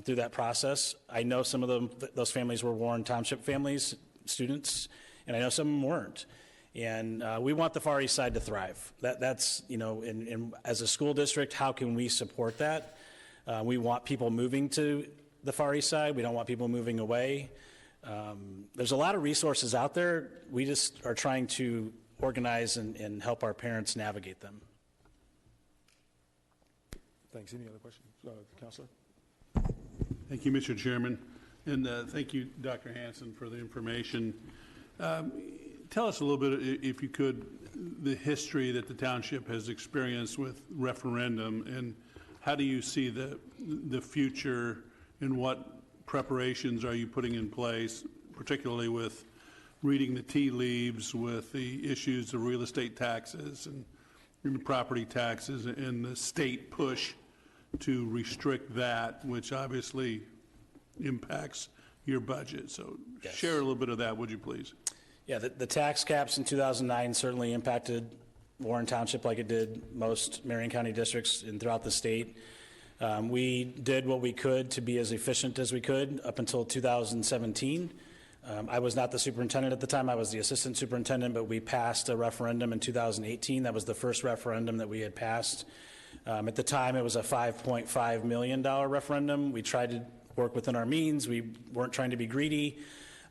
through that process. I know some of those families were Warren Township families, students, and I know some of them weren't. And we want the Far East Side to thrive. That's as a school district, how can we support that? We want people moving to the Far East Side. We don't want people moving away. There's a lot of resources out there. We just are trying to organize and help our parents navigate them. Thanks. Any other questions, Counselor? Thank you, Mr. Chairman, and thank you, Dr. Hanson, for the information. Tell us a little bit, if you could, the history that the township has experienced with referendum, and how do you see the future, and what preparations are you putting in place, particularly with reading the tea leaves with the issues of real estate taxes and property taxes and the state push to restrict that, which obviously impacts your budget. So yes. Share a little bit of that, would you please? Yeah, the tax caps in 2009 certainly impacted Warren Township like it did most Marion County districts and throughout the state. We did what we could to be as efficient as we could up until 2017. I was not the superintendent at the time. I was the assistant superintendent, but we passed a referendum in 2018. That was the first referendum that we had passed. At the time, it was a $5.5 million referendum. We tried to work within our means. We weren't trying to be greedy.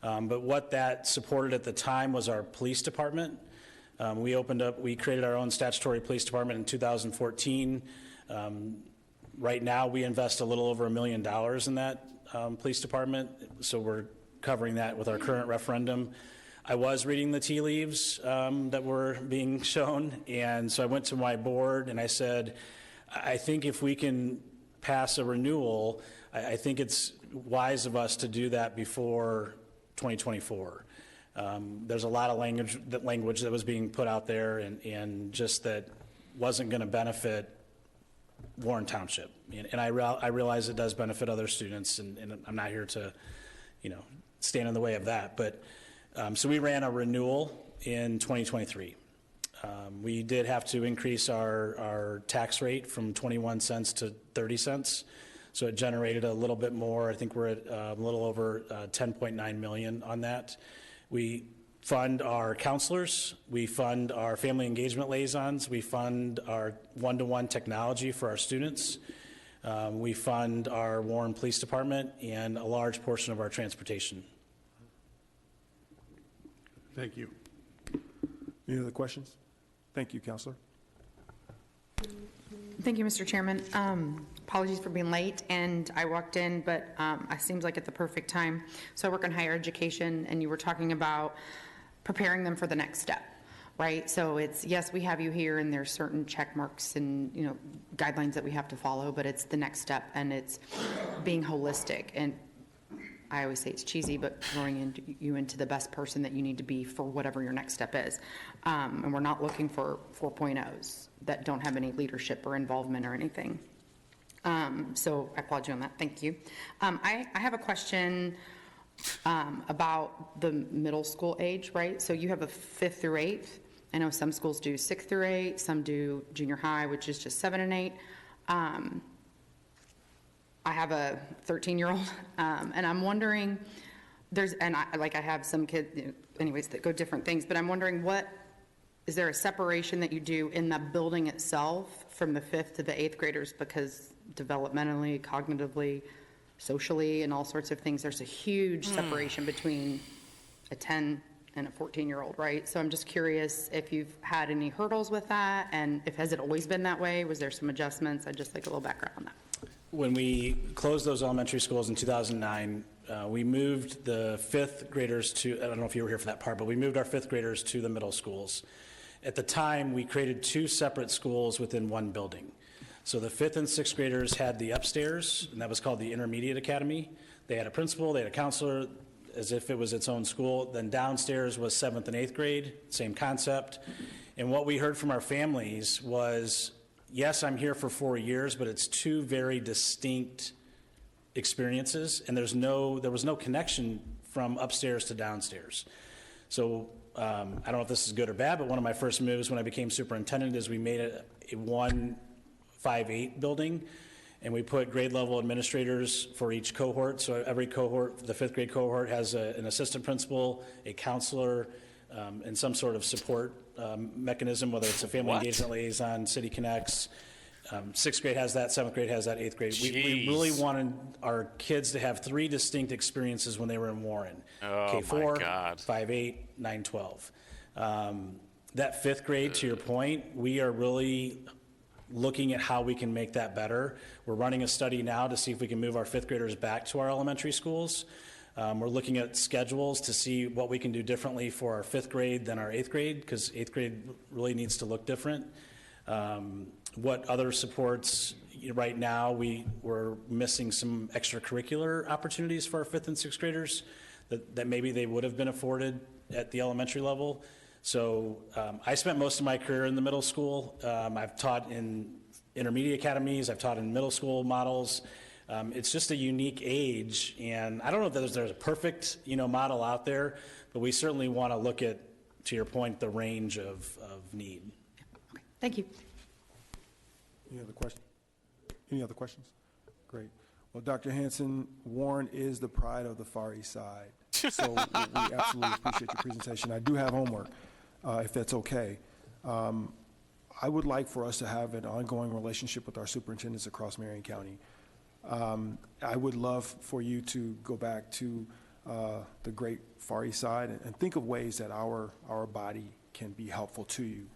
But what that supported at the time was our police department. We created our own statutory police department in 2014. Right now, we invest a little over $1 million in that police department, so we're covering that with our current referendum. I was reading the tea leaves that were being shown, and so I went to my board and I said, I think if we can pass a renewal, I think it's wise of us to do that before 2024. There's a lot of language that was being put out there and just that wasn't going to benefit Warren Township. And I realize it does benefit other students, and I'm not here to, stand in the way of that. But so we ran a renewal in 2023. We did have to increase our tax rate from 21 cents to 30 cents. So it generated a little bit more. I think we're at a little over 10.9 million on that. We fund our counselors. We fund our family engagement liaisons. We fund our one-to-one technology for our students. We fund our Warren Police Department and a large portion of our transportation. Thank you. Any other questions? Thank you, Counselor. Thank you, Mr. Chairman. Apologies for being late, and I walked in, but it seems like at the perfect time. So I work in higher education, and you were talking about preparing them for the next step, right? So it's, yes, we have you here, and there's certain check marks and, guidelines that we have to follow, but it's the next step, and it's being holistic. And I always say it's cheesy, but growing you into the best person that you need to be for whatever your next step is. And we're not looking for 4.0s that don't have any leadership or involvement or anything. So I applaud you on that. Thank you. I have a question about the middle school age, right? So you have a 5th through 8th. I know some schools do 6th through 8, some do junior high, which is just 7 and 8. I have a 13-year-old, and I'm wondering, I have some kids, anyways, that go different things, but I'm wondering is there a separation that you do in the building itself from the 5th to the 8th graders, because developmentally, cognitively, socially, and all sorts of things, there's a huge separation between a 10 and a 14-year-old, right? So I'm just curious if you've had any hurdles with that, and has it always been that way? Was there some adjustments? I'd just like a little background on that. When we closed those elementary schools in 2009, we moved the 5th graders to, I don't know if you were here for that part, but we moved our 5th graders to the middle schools. At the time, we created 2 separate schools within one building. So the 5th and 6th graders had the upstairs, and that was called the Intermediate Academy. They had a principal, they had a counselor, as if it was its own school. Then downstairs was 7th and 8th grade, same concept. And what we heard from our families was, yes, I'm here for 4 years, but it's 2 very distinct experiences, and there was no connection from upstairs to downstairs. So I don't know if this is good or bad, but one of my first moves when I became superintendent is we made a 1-5-8 building, and we put grade level administrators for each cohort. So every cohort, the 5th grade cohort, has an assistant principal, a counselor, and some sort of support mechanism, whether it's a family engagement liaison, City Connects. 6th grade has that, 7th grade has that, 8th grade. We really wanted our kids to have 3 distinct experiences when they were in Warren. K4, 5-8, 9-12. That 5th grade, to your point, we are really looking at how we can make that better. We're running a study now to see if we can move our 5th graders back to our elementary schools. We're looking at schedules to see what we can do differently for our 5th grade than our 8th grade, because 8th grade really needs to look different. What other supports, right now we're missing some extracurricular opportunities for our 5th and 6th graders that maybe they would have been afforded at the elementary level. So I spent most of my career in the middle school. I've taught in intermediate academies, I've taught in middle school models. It's just a unique age, and I don't know if there's a perfect model out there, but we certainly want to look at, to your point, the range of need. Okay. Thank you. Any other questions? Great. Well, Dr. Hanson, Warren is the pride of the Far East Side, so we absolutely appreciate your presentation. I do have homework, if that's okay. I would like for us to have an ongoing relationship with our superintendents across Marion County. I would love for you to go back to the great Far East Side and think of ways that our body can be helpful to you.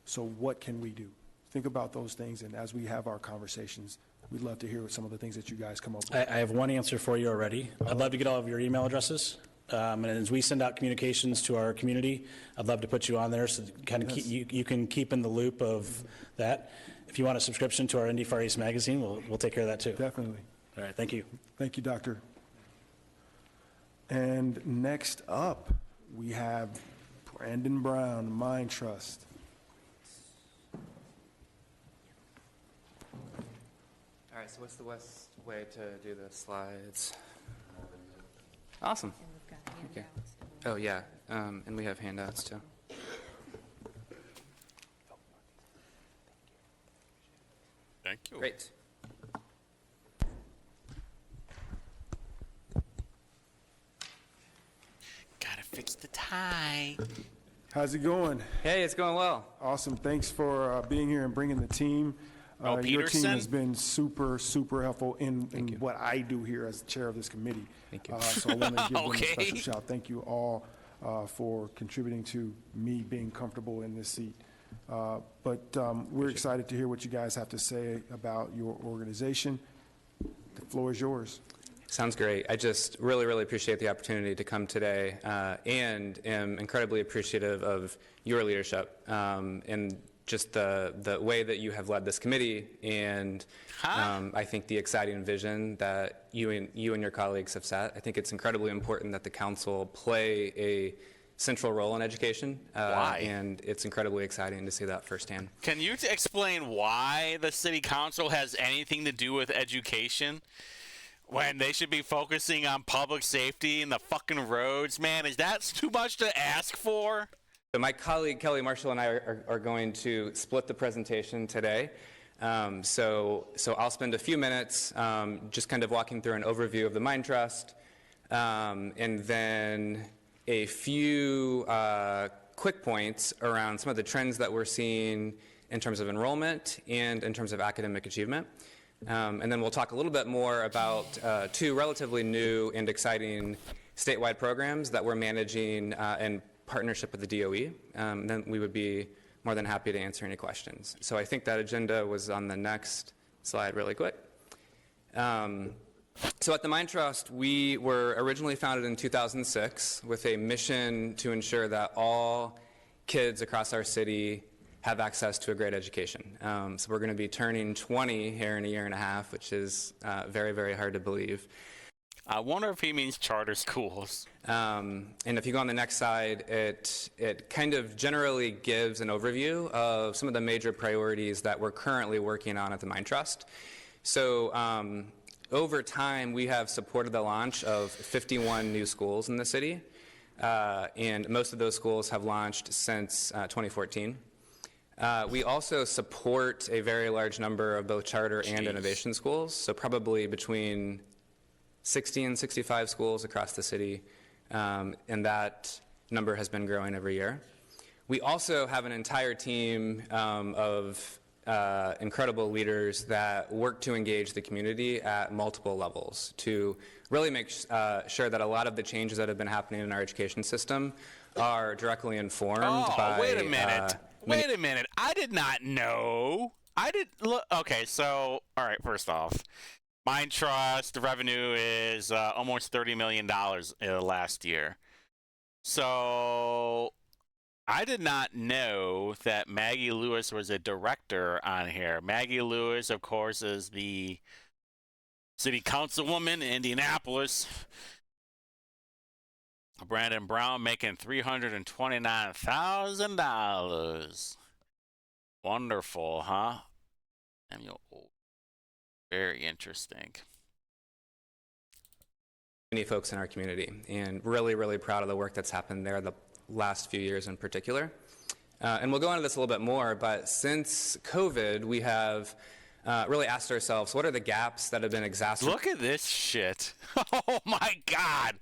So what can we do? Think about those things, and as we have our conversations, we'd love to hear some of the things that you guys come up with. I have one answer for you already. I'd love to get all of your email addresses. And as we send out communications to our community, I'd love to put you on there so kind of you can keep in the loop of that. If you want a subscription to our Indy Far East magazine, we'll take care of that too. Definitely. All right, thank you. Thank you, Doctor. And next up, we have Brandon Brown, Mind Trust. All right, so what's the best way to do the slides? Awesome. Okay. Oh, yeah, and we have handouts too. Thank you. Great. Gotta fix the tie. How's it going? Hey, it's going well. Awesome. Thanks for being here and bringing the team. Your team Peterson? has been super, super helpful in what I do here as the chair of this committee. Thank you. So I want to give them a Okay. special shout. Thank you all for contributing to me being comfortable in this seat. But we're excited to hear what you guys have to say about your organization. The floor is yours. Sounds great. I just really, really appreciate the opportunity to come today and am incredibly appreciative of your leadership and just the way that you have led this committee and I think the exciting vision that you and your colleagues have set. I think it's incredibly important that the council play a central role in education. Why? And it's incredibly exciting to see that firsthand. Can you explain why the city council has anything to do with education when they should be focusing on public safety and the fucking roads, man? Is that too much to ask for? So my colleague Kelly Marshall and I are going to split the presentation today. So I'll spend a few minutes just kind of walking through an overview of the Mind Trust, and then a few quick points around some of the trends that we're seeing in terms of enrollment and in terms of academic achievement. And then we'll talk a little bit more about two relatively new and exciting statewide programs that we're managing in partnership with the DOE. Then we would be more than happy to answer any questions. So I think that agenda was on the next slide really quick. So at the Mind Trust, we were originally founded in 2006 with a mission to ensure that all kids across our city have access to a great education. So we're going to be turning 20 here in a year and a half, which is very, very hard to believe. I wonder if he means charter schools. And if you go on the next slide, it kind of generally gives an overview of some of the major priorities that we're currently working on at the Mind Trust. So over time, we have supported the launch of 51 new schools in the city, and most of those schools have launched since 2014. We also support a very large number of both charter and innovation schools, so probably between 60 and 65 schools across the city, and that number has been growing every year. We also have an entire team of incredible leaders that work to engage the community at multiple levels to really make sure that a lot of the changes that have been happening in our education system are directly informed by... Wait a minute. Wait a minute. I did not know. Okay, so, all right, first off, Mind Trust, the revenue is almost $30 million last year. So I did not know that Maggie Lewis was a director on here. Maggie Lewis, of course, is the city councilwoman in Indianapolis. Brandon Brown making $329,000. Wonderful, huh? Very interesting. Many folks in our community, and really, really proud of the work that's happened there the last few years in particular. And we'll go into this a little bit more, but since COVID, we have really asked ourselves, what are the gaps that have been exacerbated? Look at this shit. Oh my God.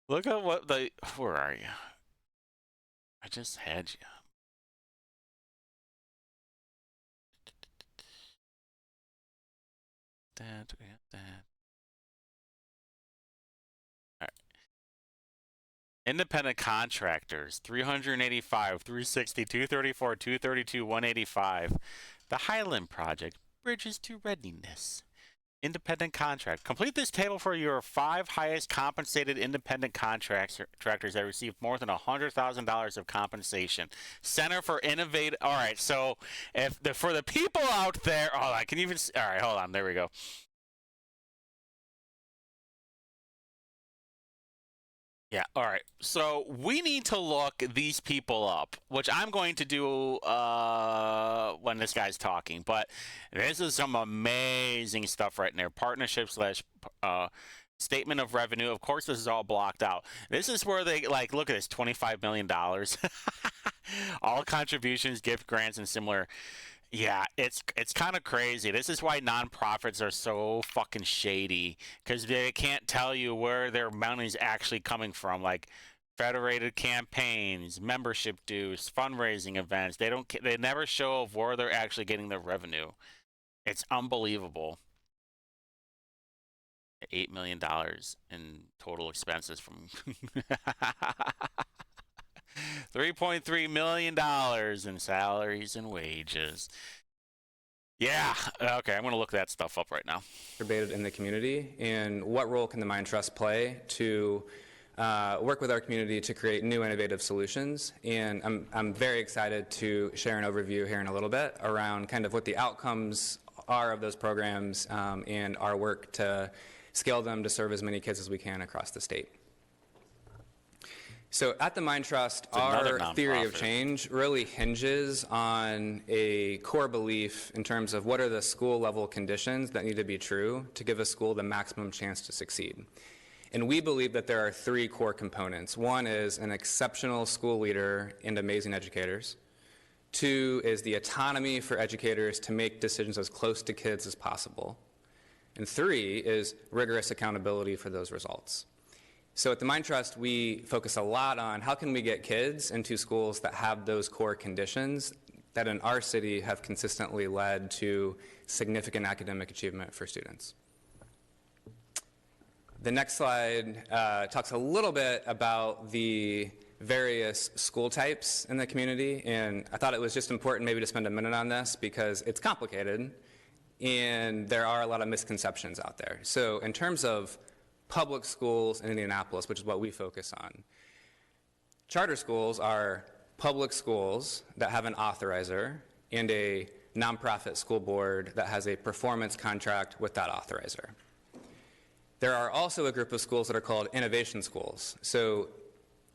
Look at where are you? I just had you. That. All right. Independent contractors, 385, 360, 234, 232, 185. The Highland Project, Bridges to Readiness. Independent contract. Complete this table for your 5 highest compensated independent contractors that received more than $100,000 of compensation. Center for Innovative. All right, so for the people out there, all right, all right, hold on, there we go. Yeah, all right. So we need to look these people up, which I'm going to do when this guy's talking. But this is some amazing stuff right in there. Partnership slash statement of revenue. Of course, this is all blocked out. This is where they, like, look at this, $25 million. All contributions, gift grants, and similar. Yeah, it's kind of crazy. This is why nonprofits are so fucking shady, because they can't tell you where their money's actually coming from. Like federated campaigns, membership dues, fundraising events. They never show of where they're actually getting their revenue. It's unbelievable. $8 million in total expenses from $3.3 million in salaries and wages. Yeah, okay, I'm going to look that stuff up right now. Debated in the community, and what role can the Mind Trust play to work with our community to create new innovative solutions? And I'm very excited to share an overview here in a little bit around kind of what the outcomes are of those programs and our work to scale them to serve as many kids as we can across the state. So at the Mind Trust, our theory of change really hinges on a core belief in terms of what are the school level conditions that need to be true to give a school the maximum chance to succeed. And we believe that there are three core components. One is an exceptional school leader and amazing educators. Two is the autonomy for educators to make decisions as close to kids as possible. And three is rigorous accountability for those results. So at the Mind Trust, we focus a lot on how can we get kids into schools that have those core conditions that in our city have consistently led to significant academic achievement for students. The next slide talks a little bit about the various school types in the community, and I thought it was just important maybe to spend a minute on this because it's complicated and there are a lot of misconceptions out there. So in terms of public schools in Indianapolis, which is what we focus on. Charter schools are public schools that have an authorizer and a nonprofit school board that has a performance contract with that authorizer. There are also a group of schools that are called innovation schools. So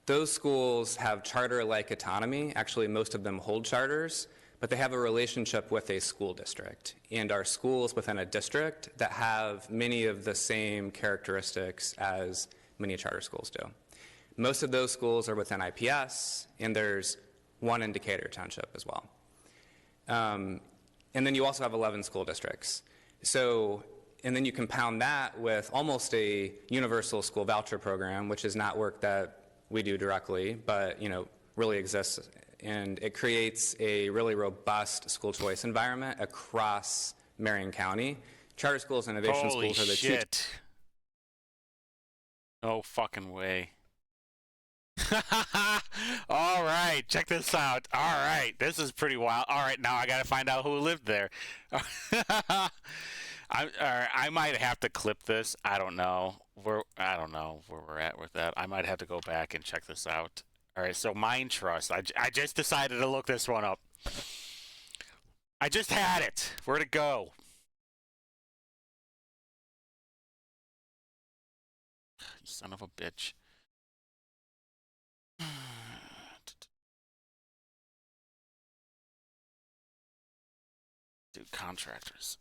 those schools have charter-like autonomy. Actually, most of them hold charters, but they have a relationship with a school district and are schools within a district that have many of the same characteristics as many charter schools do. Most of those schools are within IPS, and there's one in Decatur Township as well. And then you also have 11 school districts. So, and then you compound that with almost a universal school voucher program, which is not work that we do directly, but really exists. And it creates a really robust school choice environment across Marion County. Charter schools and innovation Holy schools are the shit. No fucking way. All right, check this out. All right, this is pretty wild. All right, now I got to find out who lived there. I might have to clip this. I don't know where we're at with that. I might have to go back and check this out. All right, so Mind Trust. I just decided to look this one up. I just had it. Where'd it go? You son of a bitch. Dude, contractors.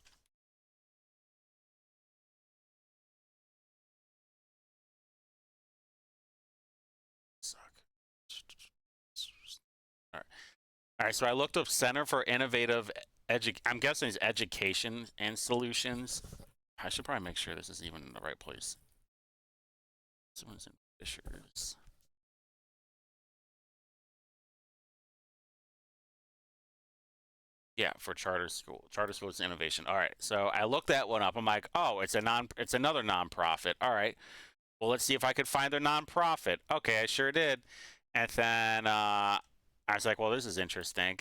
All right, so I looked up Center for Innovative I'm guessing it's Education and Solutions. I should probably make sure this is even in the right place. This one's in Fishers. Yeah, for charter schools innovation. All right, so I looked that one up. I'm like, oh, it's another nonprofit. All right, well, let's see if I could find their nonprofit. Okay, I sure did. And then I was like, well, this is interesting.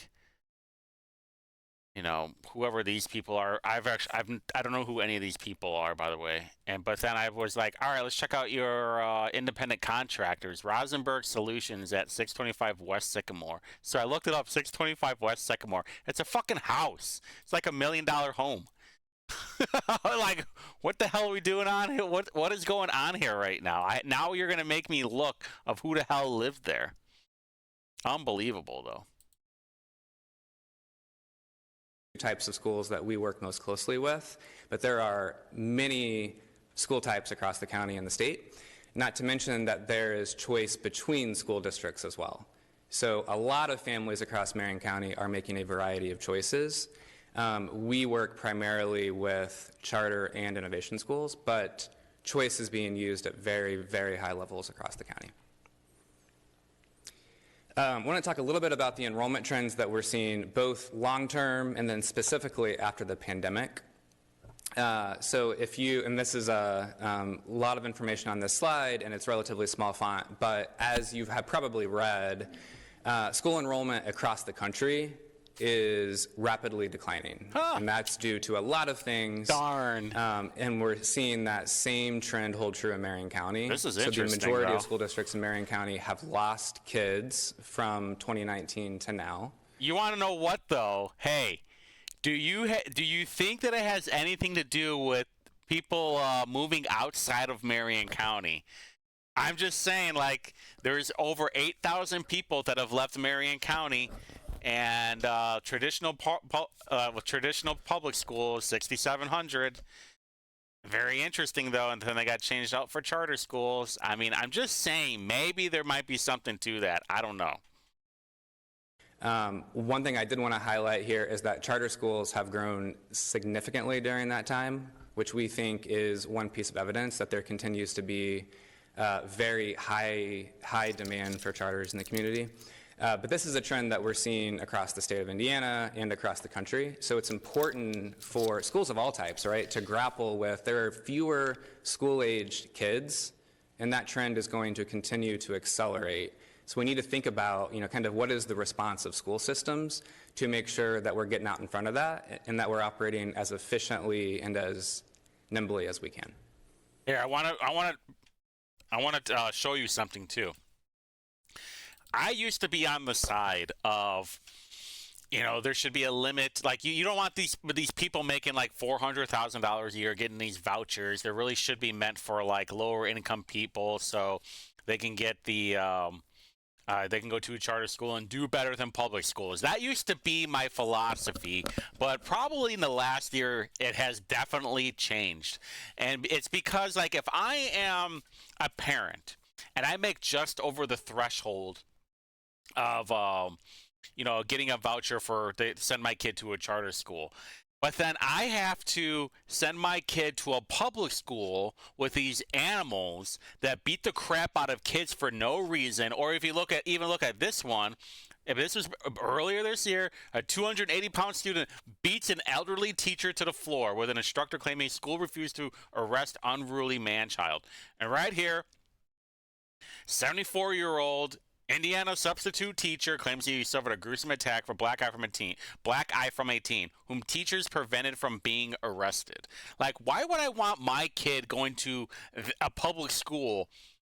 Whoever these people are, I don't know who any of these people are, by the way. But then I was like, all right, let's check out your independent contractors, Rosenberg Solutions at 625 West Sycamore. So I looked it up, 625 West Sycamore. It's a fucking house. It's like $1 million home. Like, what the hell are we doing on here? What is going on here right now? Now you're going to make me look of who the hell lived there. Unbelievable, though. Types of schools that we work most closely with, but there are many school types across the county and the state, not to mention that there is choice between school districts as well. So a lot of families across Marion County are making a variety of choices. We work primarily with charter and innovation schools, but choice is being used at very, very high levels across the county. I want to talk a little bit about the enrollment trends that we're seeing, both long-term and then specifically after the pandemic. So if you, and this is a lot of information on this slide, and it's relatively small font, but as you have probably read, school enrollment across the country is rapidly declining. And that's due to a lot of things. Darn. And we're seeing that same trend hold true in Marion County. This is so interesting, the majority though. of school districts in Marion County have lost kids from 2019 to now. You want to know what, though? Hey, do you think that it has anything to do with people moving outside of Marion County? I'm just saying, like, there's over 8,000 people that have left Marion County, and traditional public schools, 6,700. Very interesting, though, and then they got changed out for charter schools. I mean, I'm just saying, maybe there might be something to that. I don't know. One thing I did want to highlight here is that charter schools have grown significantly during that time, which we think is one piece of evidence that there continues to be very high demand for charters in the community. But this is a trend that we're seeing across the state of Indiana and across the country. So it's important for schools of all types, right, to grapple with there are fewer school-aged kids, and that trend is going to continue to accelerate. So we need to think about, kind of what is the response of school systems to make sure that we're getting out in front of that and that we're operating as efficiently and as nimbly as we can. Here, I want to show you something too. I used to be on the side of, there should be a limit. Like you don't want these people making like $400,000 a year getting these vouchers. They really should be meant for like lower income people, so they can get the they can go to a charter school and do better than public schools. That used to be my philosophy, but probably in the last year it has definitely changed. And it's because, like, if I am a parent and I make just over the threshold of getting a voucher to send my kid to a charter school, but then I have to send my kid to a public school with these animals that beat the crap out of kids for no reason. Or if you look at this one, if this was earlier this year, a 280-pound student beats an elderly teacher to the floor with an instructor claiming school refused to arrest unruly man-child. And right here, 74-year-old Indiana substitute teacher claims he suffered a gruesome attack from black eye from a teen, whom teachers prevented from being arrested. Like, why would I want my kid going to a public school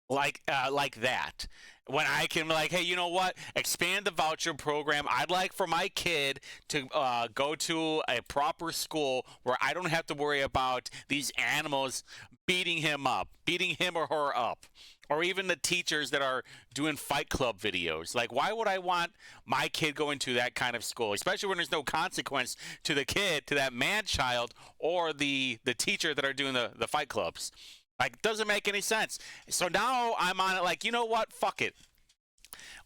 like that, when I can, like, hey, you know what? Expand the voucher program. I'd like for my kid to go to a proper school where I don't have to worry about these animals beating him or her up. Or even the teachers that are doing Fight Club videos. Like, why would I want my kid going to that kind of school? Especially when there's no consequence to the kid, to that man-child, or the teacher that are doing the Fight Clubs. Like, doesn't make any sense. So now I'm on it like, you know what? Fuck it.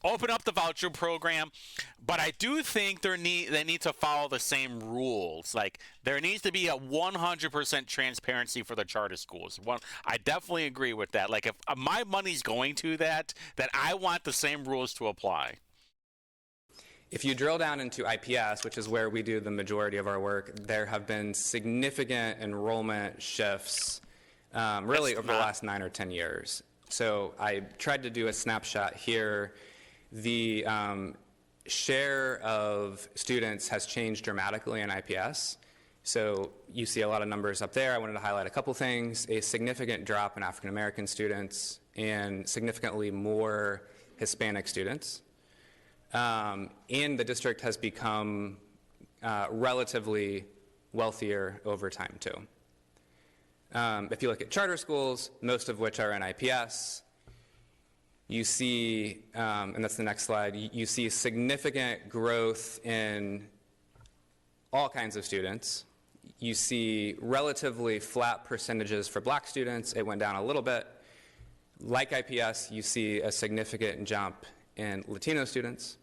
Open up the voucher program, but I do think they need to follow the same rules. Like, there needs to be a 100% transparency for the charter schools. I definitely agree with that. Like, if my money's going to that I want the same rules to apply. If you drill down into IPS, which is where we do the majority of our work, there have been significant enrollment shifts really over the last 9 or 10 years. So I tried to do a snapshot here. The share of students has changed dramatically in IPS. So you see a lot of numbers up there. I wanted to highlight a couple things. A significant drop in African American students and significantly more Hispanic students. And the district has become relatively wealthier over time too. If you look at charter schools, most of which are in IPS, you see, and that's the next slide, you see significant growth in all kinds of students. You see relatively flat percentages for black students. It went down a little bit. Like IPS, you see a significant jump in Latino students.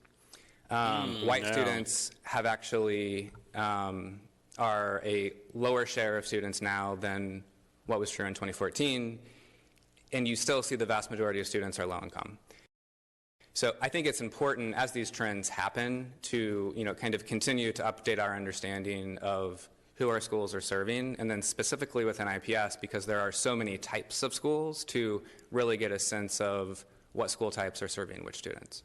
White students have actually are a lower share of students now than what was true in 2014, and you still see the vast majority of students are low income. So I think it's important as these trends happen to kind of continue to update our understanding of who our schools are serving, and then specifically within IPS, because there are so many types of schools, to really get a sense of what school types are serving which students.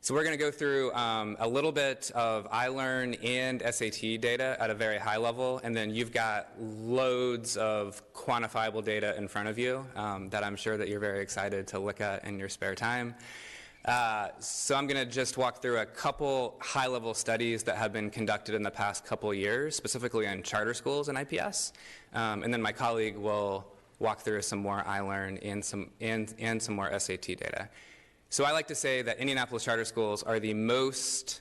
So we're going to go through a little bit of iLearn and SAT data at a very high level, and then you've got loads of quantifiable data in front of you that I'm sure that you're very excited to look at in your spare time. So I'm going to just walk through a couple high-level studies that have been conducted in the past couple years, specifically on charter schools and IPS, and then my colleague will walk through some more iLearn and some more SAT data. So I like to say that Indianapolis charter schools are the most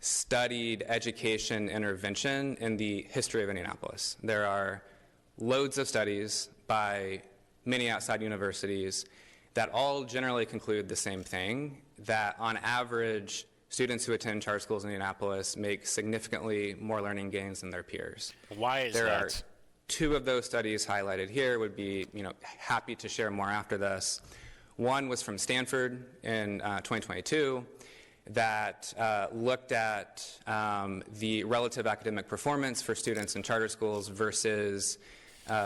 studied education intervention in the history of Indianapolis. There are loads of studies by many outside universities that all generally conclude the same thing, that on average, students who attend charter schools in Indianapolis make significantly more learning gains than their peers. Why is there that? Are two of those studies highlighted here. Would be happy to share more after this. One was from Stanford in 2022 that looked at the relative academic performance for students in charter schools versus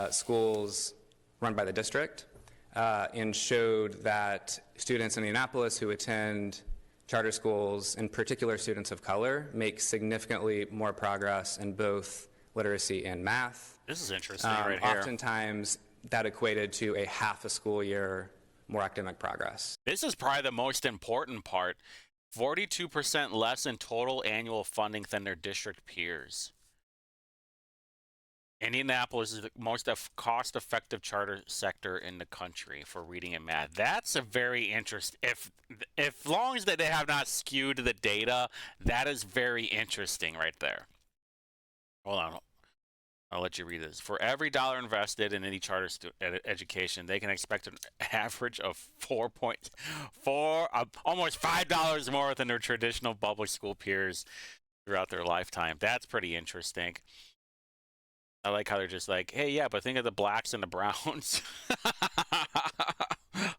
schools run by the district, and showed that students in Indianapolis who attend charter schools, in particular students of color, make significantly more progress in both literacy and math. This is interesting right here. Oftentimes that equated to a half a school year more academic progress. This is probably the most important part. 42% less in total annual funding than their district peers. Indianapolis is the most cost-effective charter sector in the country for reading and math. That's a very interesting. If long as they have not skewed the data, that is very interesting right there. Hold on. I'll let you read this. For every dollar invested in any charter education, they can expect an average of 4.4, almost $5 more than their traditional public school peers throughout their lifetime. That's pretty interesting. I like how they're just like, hey, yeah, but think of the blacks and the browns.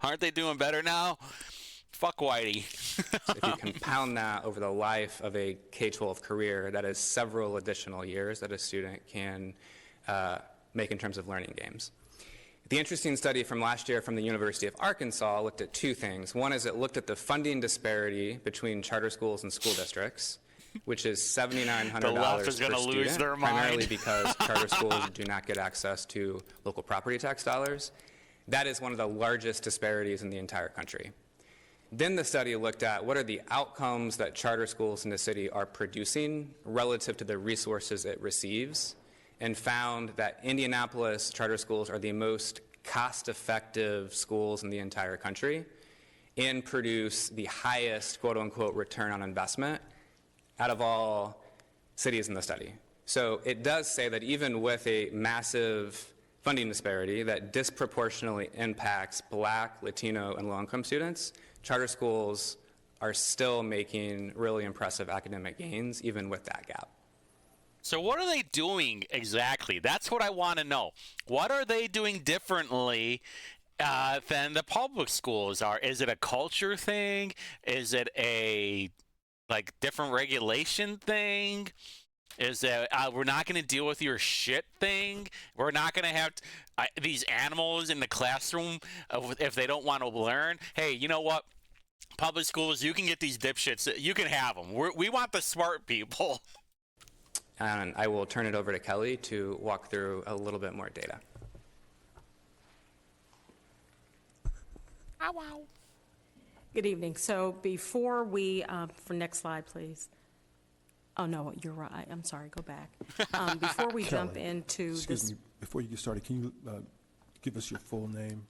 Aren't they doing better now? Fuck Whitey. So if you compound that over the life of a K-12 career, that is several additional years that a student can make in terms of learning gains. The interesting study from last year from the University of Arkansas looked at two things. One is it looked at the funding disparity between charter schools and school districts, which is $7,900 per student, primarily because charter schools do not get access to local property tax dollars. That is one of the largest disparities in the entire country. Then the study looked at what are the outcomes that charter schools in the city are producing relative to the resources it receives, and found that Indianapolis charter schools are the most cost-effective schools in the entire country and produce the highest quote-unquote return on investment out of all cities in the study. So it does say that even with a massive funding disparity that disproportionately impacts Black, Latino, and low-income students, charter schools are still making really impressive academic gains, even with that gap. So what are they doing exactly? That's what I want to know. What are they doing differently than the public schools are? Is it a culture thing? Is it a different regulation thing? Is it we're not going to deal with your shit thing? We're not going to have these animals in the classroom if they don't want to learn? Hey, you know what? Public schools, you can get these dipshits. You can have them. We want the smart people. And I will turn it over to Kelly to walk through a little bit more data. Wow. Good evening. So before we, for next slide, please. Oh, no, you're right. I'm sorry, go back. Before we jump Kelly, into excuse this. me, before you get started, can you give us your full name?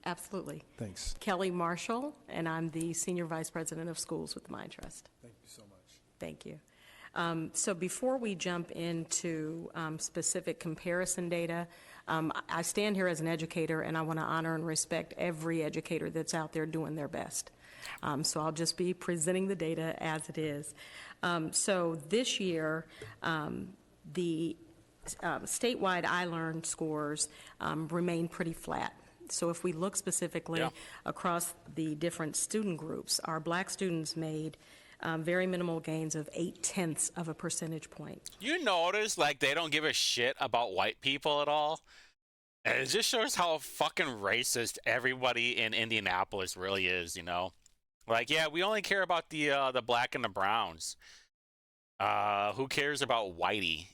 Absolutely. Thanks. Kelly Marshall, and I'm the Senior Vice President of Schools with the Mind Trust. Thank you so much. Thank you. So before we jump into specific comparison data, I stand here as an educator, and I want to honor and respect every educator that's out there doing their best. So I'll just be presenting the data as it is. So this year, the statewide iLearn scores remain pretty flat. So if we look specifically across the different student groups, our black students made very minimal gains of 0.8 of a percentage point. You notice, like, they don't give a shit about white people at all? And it just shows how fucking racist everybody in Indianapolis really is, you know? Like, yeah, we only care about the black and the browns. Who cares about whitey?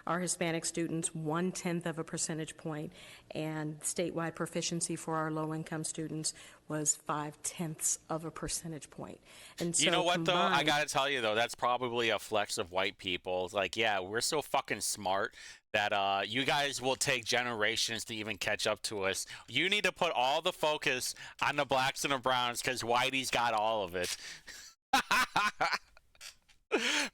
Our Hispanic students, 0.1 of a percentage point, and statewide proficiency for our low-income students was 0.5 of a percentage point. And so you know what, though? I combined, gotta tell you, though, that's probably a flex of white people. It's like, yeah, we're so fucking smart that you guys will take generations to even catch up to us. You need to put all the focus on the blacks and the browns because whitey's got all of it.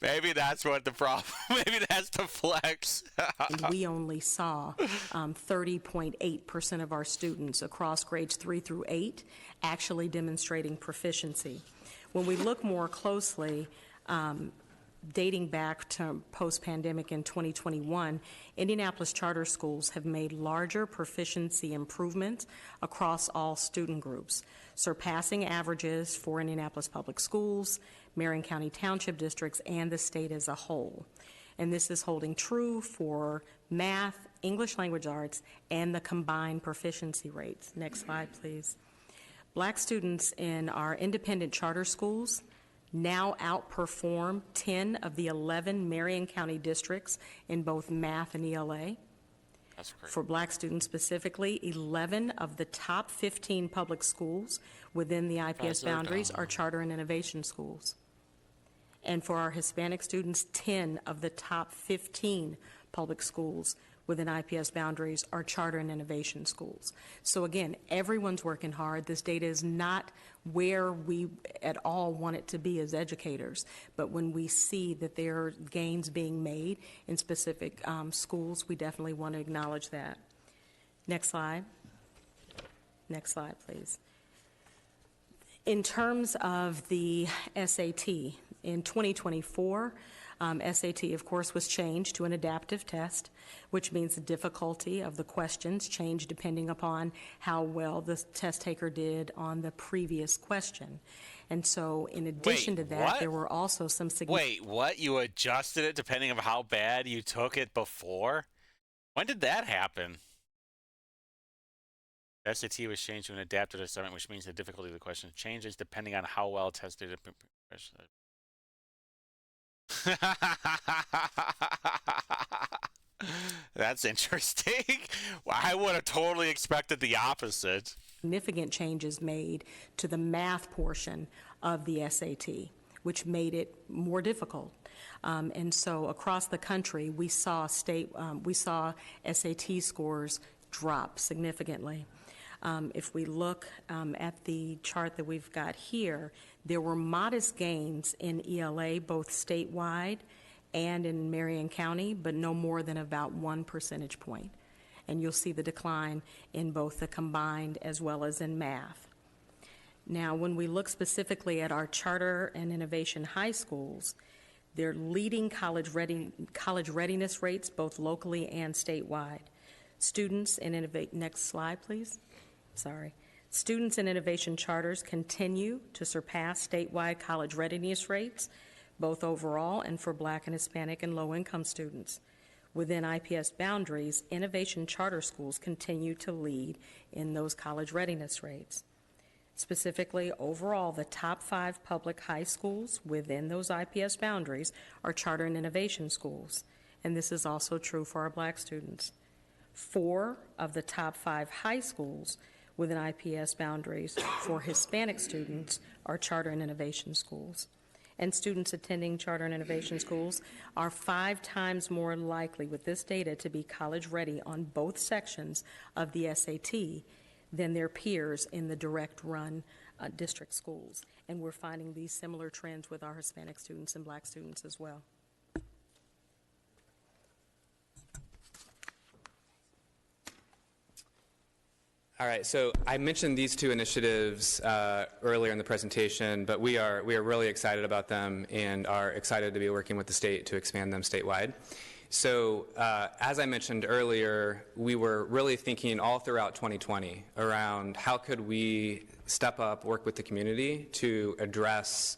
Maybe that's what the problem. Maybe that's the flex. and we only saw 30.8% of our students across grades 3 through 8 actually demonstrating proficiency. When we look more closely, dating back to post-pandemic in 2021, Indianapolis charter schools have made larger proficiency improvements across all student groups, surpassing averages for Indianapolis Public Schools, Marion County Township districts, and the state as a whole. And this is holding true for math, English language arts, and the combined proficiency rates. Next slide, please. Black students in our independent charter schools now outperform 10 of the 11 Marion County districts in both math and ELA. That's great. For black students specifically, 11 of the top 15 public schools within the IPS boundaries are charter and innovation schools. And for our Hispanic students, 10 of the top 15 public schools within IPS boundaries are charter and innovation schools. So again, everyone's working hard. This data is not where we at all want it to be as educators, but when we see that there are gains being made in specific schools, we definitely want to acknowledge that. Next slide. Next slide, please. In terms of the SAT, in 2024, SAT, of course, was changed to an adaptive test, which means the difficulty of the questions changed depending upon how well the test taker did on the previous question. And so in addition to that, there were also some significant... Wait, what? You adjusted it depending on how bad you took it before? When did that happen? SAT was changed to an adaptive assignment, which means the difficulty of the question changes depending on how well tested it. That's interesting. I would have totally expected the opposite. Significant changes made to the math portion of the SAT, which made it more difficult. And so across the country, we saw SAT scores drop significantly. If we look at the chart that we've got here, there were modest gains in ELA, both statewide and in Marion County, but no more than about 1 percentage point. And you'll see the decline in both the combined as well as in math. Now, when we look specifically at our charter and innovation high schools, they're leading college readiness rates both locally and statewide. Students in next slide, please. Sorry. Students in innovation charters continue to surpass statewide college readiness rates, both overall and for Black and Hispanic and low-income students. Within IPS boundaries, innovation charter schools continue to lead in those college readiness rates. Specifically, overall, the top 5 public high schools within those IPS boundaries are charter and innovation schools, and this is also true for our Black students. 4 of the top 5 high schools within IPS boundaries for Hispanic students are charter and innovation schools. and students attending charter and innovation schools are 5 times more likely with this data to be college ready on both sections of the SAT than their peers in the direct run district schools. And we're finding these similar trends with our Hispanic students and Black students as well. All right, so I mentioned these 2 initiatives earlier in the presentation, but we are really excited about them and are excited to be working with the state to expand them statewide. So as I mentioned earlier, we were really thinking all throughout 2020 around how could we step up, work with the community to address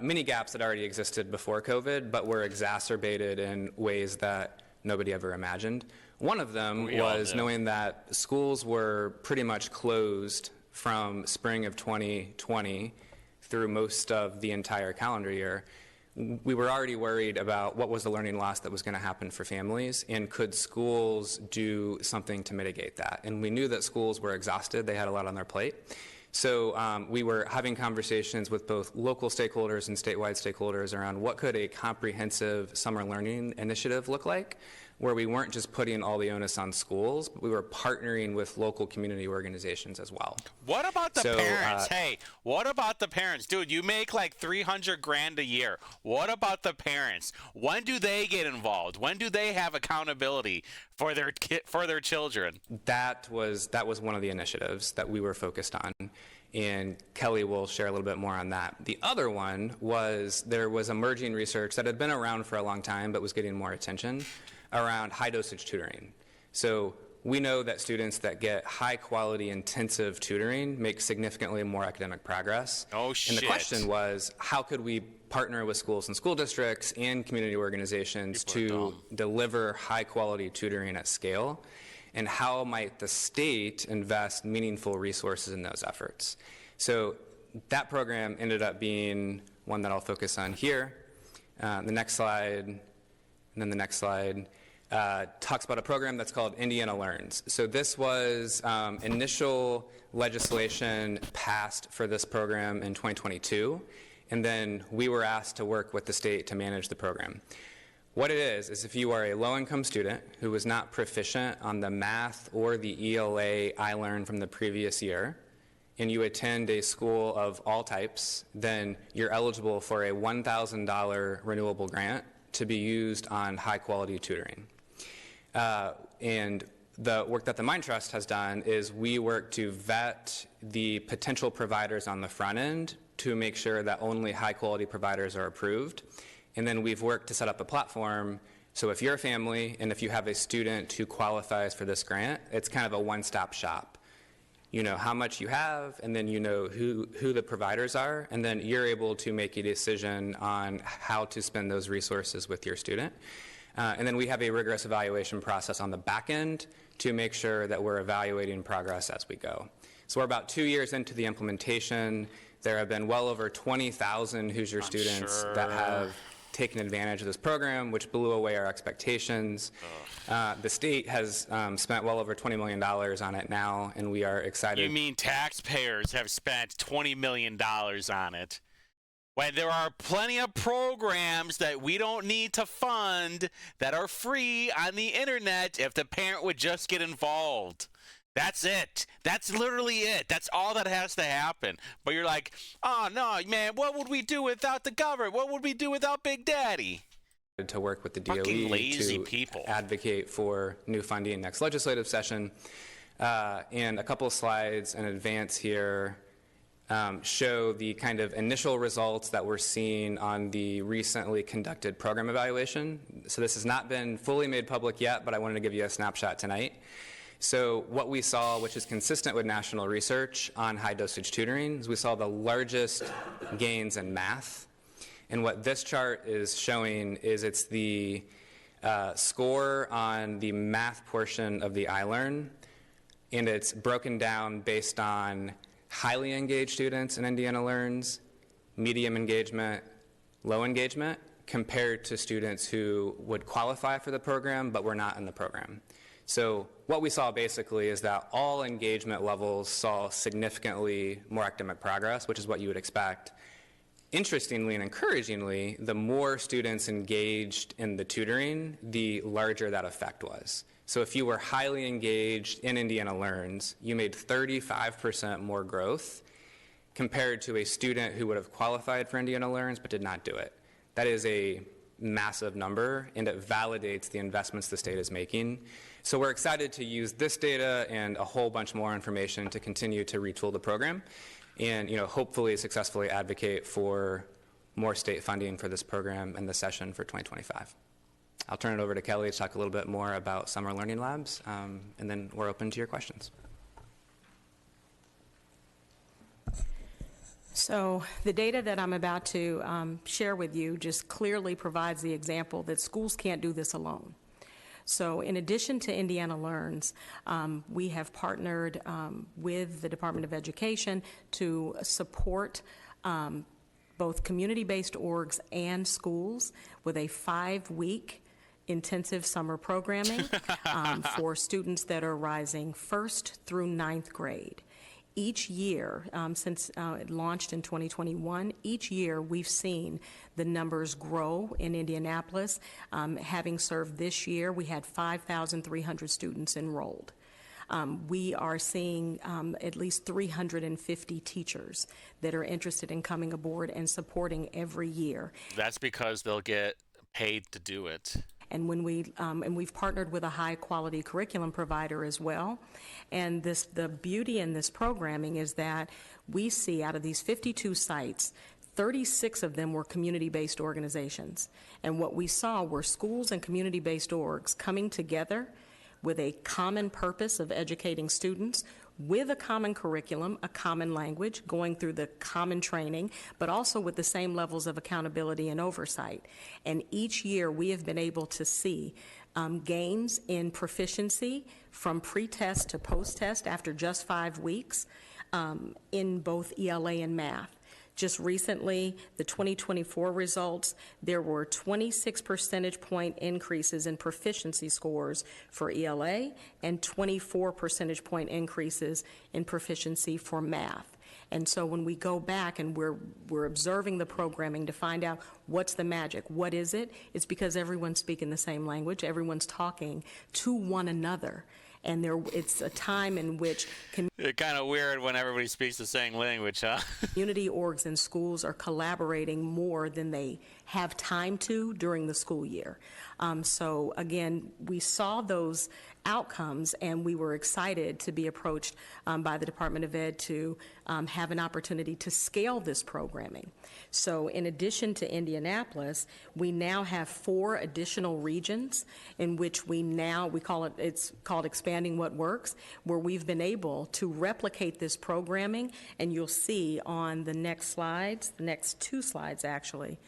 many gaps that already existed before COVID, but were exacerbated in ways that nobody ever imagined. One of them was knowing that schools were pretty much closed from spring of 2020 through most of the entire calendar year. We were already worried about what was the learning loss that was going to happen for families, and could schools do something to mitigate that? And we knew that schools were exhausted. They had a lot on their plate. So we were having conversations with both local stakeholders and statewide stakeholders around what could a comprehensive summer learning initiative look like, where we weren't just putting all the onus on schools, but we were partnering with local community organizations as well. What about the parents? Hey, what about the parents? Dude, you make like $300,000 a year. What about the parents? When do they get involved? When do they have accountability for their children? That was one of the initiatives that we were focused on, and Kelly will share a little bit more on that. The other one was there was emerging research that had been around for a long time but was getting more attention around high-dosage tutoring. So we know that students that get high-quality intensive tutoring make significantly more academic progress. Oh, shit. And the question was, how could we partner with schools and school districts and community organizations to deliver high-quality tutoring at scale? And how might the state invest meaningful resources in those efforts? So that program ended up being one that I'll focus on here. The next slide, and then the next slide. Talks about a program that's called Indiana Learns. So this was initial legislation passed for this program in 2022, and then we were asked to work with the state to manage the program. What it is if you are a low-income student who was not proficient on the math or the ELA I-Learn from the previous year, and you attend a school of all types, then you're eligible for a $1,000 renewable grant to be used on high-quality tutoring. And the work that the Mind Trust has done is we work to vet the potential providers on the front end to make sure that only high-quality providers are approved. And then we've worked to set up a platform, so if you're a family and if you have a student who qualifies for this grant, it's kind of a one-stop shop. You know how much you have, and then you know who the providers are, and then you're able to make a decision on how to spend those resources with your student. And then we have a rigorous evaluation process on the back end to make sure that we're evaluating progress as we go. So we're about 2 years into the implementation. There have been well over 20,000 Hoosier students that have taken advantage of this program, which blew away our expectations. The state has spent well over $20 million on it now, and we are excited. You mean taxpayers have spent $20 million on it? When there are plenty of programs that we don't need to fund that are free on the internet if the parent would just get involved. That's it. That's literally it. That's all that has to happen. But you're like, oh, no, man, what would we do without the government? What would we do without Big Daddy? To work with the DOE to advocate for new funding next legislative session. And a couple of slides in advance here show the kind of initial results that we're seeing on the recently conducted program evaluation. So this has not been fully made public yet, but I wanted to give you a snapshot tonight. So what we saw, which is consistent with national research on high-dosage tutoring, is we saw the largest gains in math. And what this chart is showing is it's the score on the math portion of the I-Learn, and it's broken down based on highly engaged students in Indiana Learns, medium engagement, low engagement, compared to students who would qualify for the program but were not in the program. So what we saw basically is that all engagement levels saw significantly more academic progress, which is what you would expect. Interestingly and encouragingly, the more students engaged in the tutoring, the larger that effect was. So if you were highly engaged in Indiana Learns, you made 35% more growth compared to a student who would have qualified for Indiana Learns but did not do it. That is a massive number, and it validates the investments the state is making. So we're excited to use this data and a whole bunch more information to continue to retool the program and hopefully successfully advocate for more state funding for this program in the session for 2025. I'll turn it over to Kelly to talk a little bit more about summer learning labs, and then we're open to your questions. So the data that I'm about to share with you just clearly provides the example that schools can't do this alone. So in addition to Indiana Learns, we have partnered with the Department of Education to support both community-based orgs and schools with a 5-week intensive summer programming for students that are rising 1st through 9th grade. Each year, since it launched in 2021, each year we've seen the numbers grow in Indianapolis. Having served this year, we had 5,300 students enrolled. We are seeing at least 350 teachers that are interested in coming aboard and supporting every year. That's because they'll get paid to do it. And when we've partnered with a high-quality curriculum provider as well. And the beauty in this programming is that we see out of these 52 sites, 36 of them were community-based organizations. And what we saw were schools and community-based orgs coming together with a common purpose of educating students, with a common curriculum, a common language, going through the common training, but also with the same levels of accountability and oversight. And each year we have been able to see gains in proficiency from pre-test to post-test after just 5 weeks in both ELA and math. Just recently, the 2024 results, there were 26 percentage point increases in proficiency scores for ELA and 24 percentage point increases in proficiency for math. And so when we go back and we're observing the programming to find out what's the magic, what is it, it's because everyone's speaking the same language, everyone's talking to one another. And it's a time in which it's kind of weird when everybody speaks the same language, huh? community orgs and schools are collaborating more than they have time to during the school year. So again, we saw those outcomes and we were excited to be approached by the Department of Ed to have an opportunity to scale this programming. So in addition to Indianapolis, we now have 4 additional regions in which it's called Expanding What Works, where we've been able to replicate this programming, and you'll see on the next slides, the next 2 slides actually,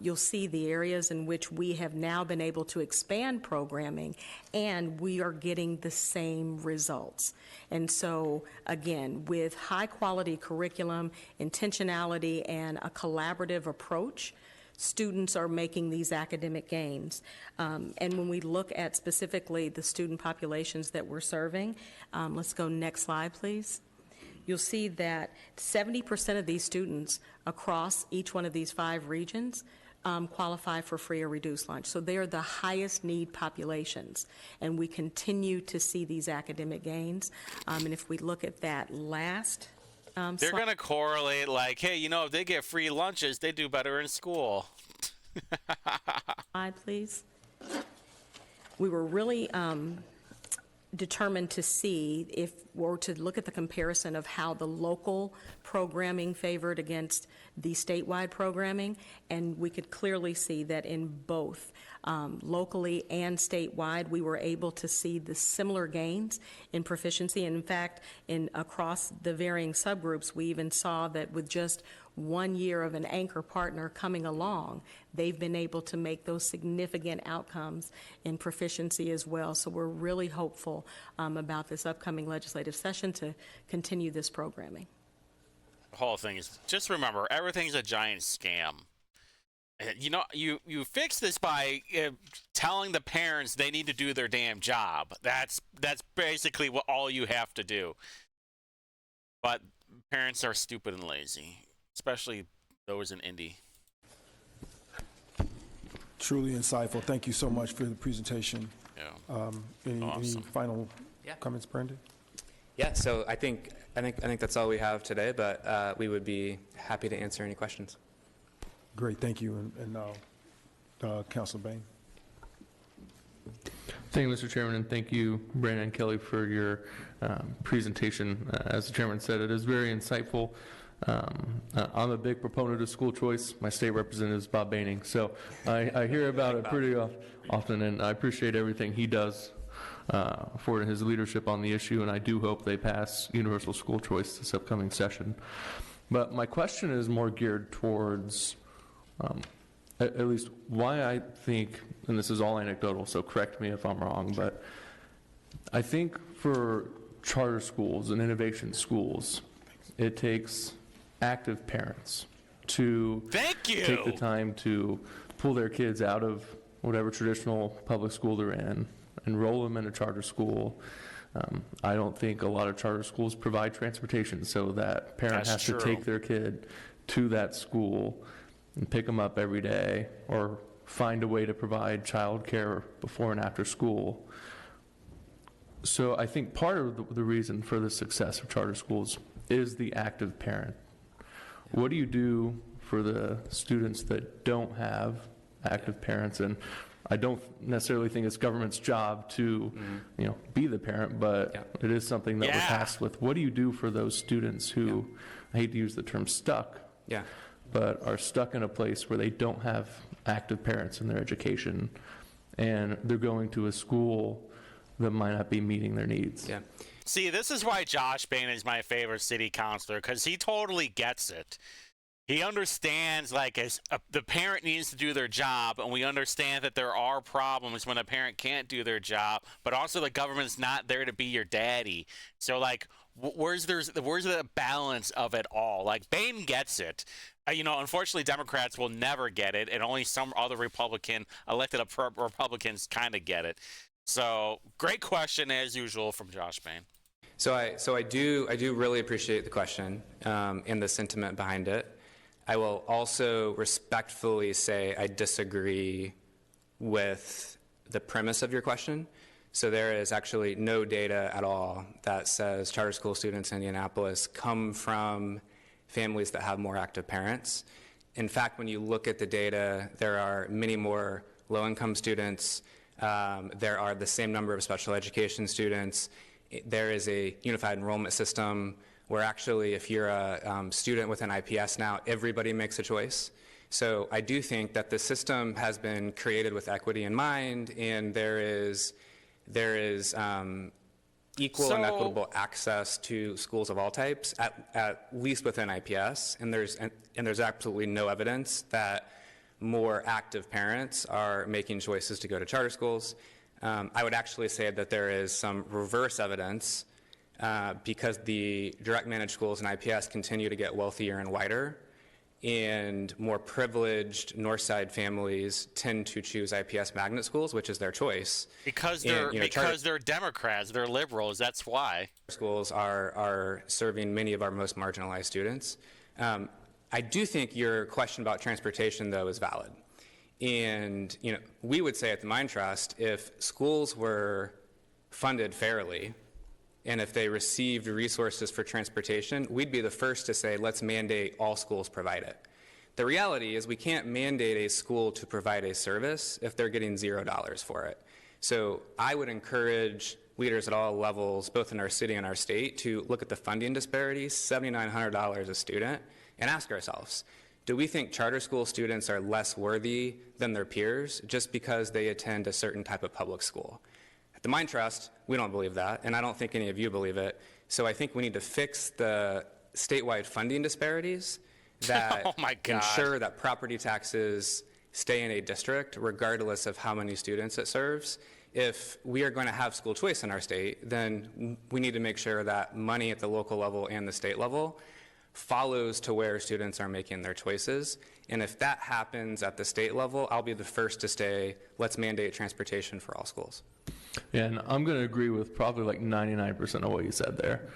you'll see the areas in which we have now been able to expand programming, and we are getting the same results. And so, again, with high-quality curriculum, intentionality, and a collaborative approach, students are making these academic gains. And when we look at specifically the student populations that we're serving, let's go next slide, please. You'll see that 70% of these students across each one of these 5 regions qualify for free or reduced lunch. So they are the highest need populations, and we continue to see these academic gains. And if we look at that last they're going to correlate like, hey, if they get free lunches, they do better in school. slide, please. We were really determined to see to look at the comparison of how the local programming favored against the statewide programming, and we could clearly see that in both locally and statewide, we were able to see the similar gains in proficiency. And in fact, across the varying subgroups, we even saw that with just 1 year of an anchor partner coming along, they've been able to make those significant outcomes in proficiency as well. So we're really hopeful about this upcoming legislative session to continue this programming. The whole thing is, just remember, everything's a giant scam. You fix this by telling the parents they need to do their damn job. That's basically all you have to do. But parents are stupid and lazy, especially those in Indy. Truly insightful. Thank you so much for the presentation. Yeah. Any Awesome. final Yeah. comments, Brandon? Yeah, so I think that's all we have today, but we would be happy to answer any questions. Great, thank you. And Councilor Bain. Thank you, Mr. Chairman, and thank you, Brandon and Kelly, for your presentation. As the chairman said, it is very insightful. I'm a big proponent of school choice. My state representative is Bob Baining, so I hear about it pretty often, and I appreciate everything he does for his leadership on the issue, and I do hope they pass universal school choice this upcoming session. But my question is more geared towards at least why I think, and this is all anecdotal, so correct me if I'm wrong, but I think for charter schools and innovation schools, it takes active parents to take the time to pull their kids out of whatever traditional public school they're in, enroll them in a charter school. I don't think a lot of charter schools provide transportation, so that parent has to take their kid to that school and pick them up every day, or find a way to provide childcare before and after school. So I think part of the reason for the success of charter schools is the active parent. What do you do for the students that don't have active parents? And I don't necessarily think it's government's job to, be the parent, but it is something that we're tasked with. What do you do for those students who, I hate to use the term stuck, but are stuck in a place where they don't have active parents in their education, and they're going to a school that might not be meeting their needs? Yeah. See, this is why Josh Bain is my favorite city councilor, because he totally gets it. He understands, like, as the parent needs to do their job, and we understand that there are problems when a parent can't do their job, but also the government's not there to be your daddy. So, like, where's the balance of it all? Like, Bain gets it. Unfortunately, Democrats will never get it, and only some other elected Republicans kind of get it. So, great question as usual from Josh Bain. So I do really appreciate the question and the sentiment behind it. I will also respectfully say I disagree with the premise of your question. So there is actually no data at all that says charter school students in Indianapolis come from families that have more active parents. In fact, when you look at the data, there are many more low-income students. There are the same number of special education students. There is a unified enrollment system where actually if you're a student with an IPS now, everybody makes a choice. So I do think that the system has been created with equity in mind, and there is equal and equitable access to schools of all types, at least within IPS, and there's absolutely no evidence that more active parents are making choices to go to charter schools. I would actually say that there is some reverse evidence because the direct managed schools in IPS continue to get wealthier and whiter, and more privileged Northside families tend to choose IPS magnet schools, which is their choice. Because they're Democrats, they're liberals, that's why. Schools are serving many of our most marginalized students. I do think your question about transportation, though, is valid. And we would say at the Mind Trust, if schools were funded fairly, and if they received resources for transportation, we'd be the first to say, let's mandate all schools provide it. The reality is we can't mandate a school to provide a service if they're getting $0 for it. So I would encourage leaders at all levels, both in our city and our state, to look at the funding disparities, $7,900 a student, and ask ourselves, do we think charter school students are less worthy than their peers just because they attend a certain type of public school? At the Mind Trust, we don't believe that, and I don't think any of you believe it. So I think we need to fix the statewide funding disparities that ensure that property taxes stay in a district regardless of how many students it serves. If we are going to have school choice in our state, then we need to make sure that money at the local level and the state level follows to where students are making their choices. And if that happens at the state level, I'll be the first to say, let's mandate transportation for all schools. Yeah, and I'm going to agree with probably like 99% of what you said there.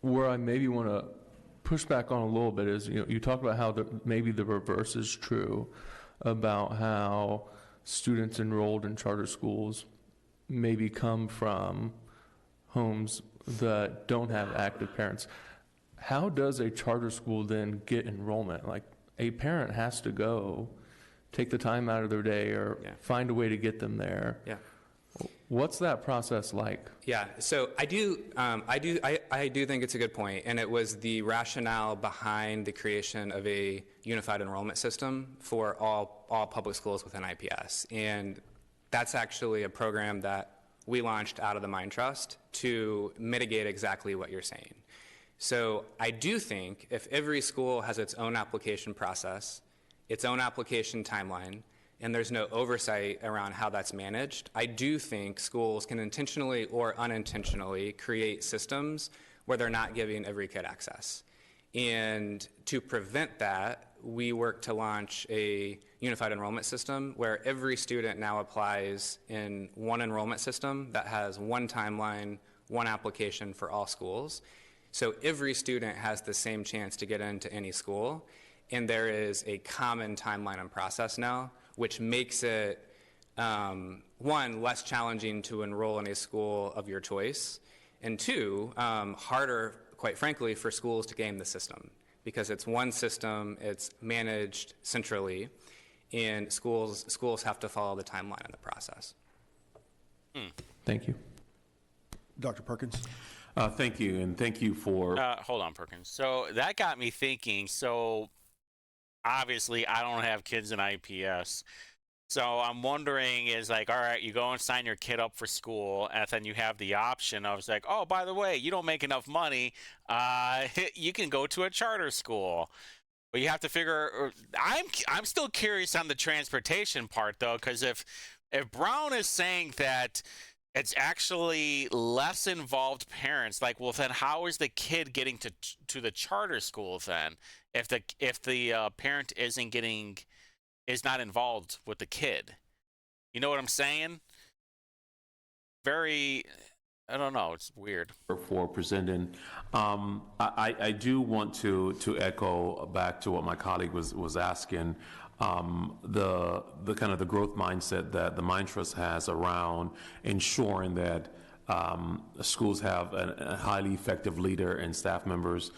Where I maybe want to push back on a little bit is, you talk about how maybe the reverse is true about how students enrolled in charter schools maybe come from homes that don't have active parents. How does a charter school then get enrollment? Like, a parent has to go take the time out of their day or find a way to get them there. Yeah. What's that process like? Yeah, so I do think it's a good point, and it was the rationale behind the creation of a unified enrollment system for all public schools within IPS, and that's actually a program that we launched out of the Mind Trust to mitigate exactly what you're saying. So I do think if every school has its own application process, its own application timeline, and there's no oversight around how that's managed, I do think schools can intentionally or unintentionally create systems where they're not giving every kid access. And to prevent that, we work to launch a unified enrollment system where every student now applies in one enrollment system that has one timeline, one application for all schools. So every student has the same chance to get into any school, and there is a common timeline and process now, which makes it, one, less challenging to enroll in a school of your choice, and two, harder, quite frankly, for schools to game the system, because it's one system, it's managed centrally, and schools have to follow the timeline and the process. Thank you. Dr. Perkins? Thank you, and thank you for... Hold on, Perkins. So that got me thinking. So obviously, I don't have kids in IPS. So I'm wondering is like, all right, you go and sign your kid up for school, and then you have the option of like, oh, by the way, you don't make enough money. You can go to a charter school. But you have to figure. I'm still curious on the transportation part though, because if Brown is saying that it's actually less involved parents, like, well, then how is the kid getting to the charter school then? If the parent is not involved with the kid, you know what I'm saying? I don't know. It's weird. For presenting, I do want to echo back to what my colleague was asking. The kind of the growth mindset that the Mind Trust has around ensuring that schools have a highly effective leader and staff members,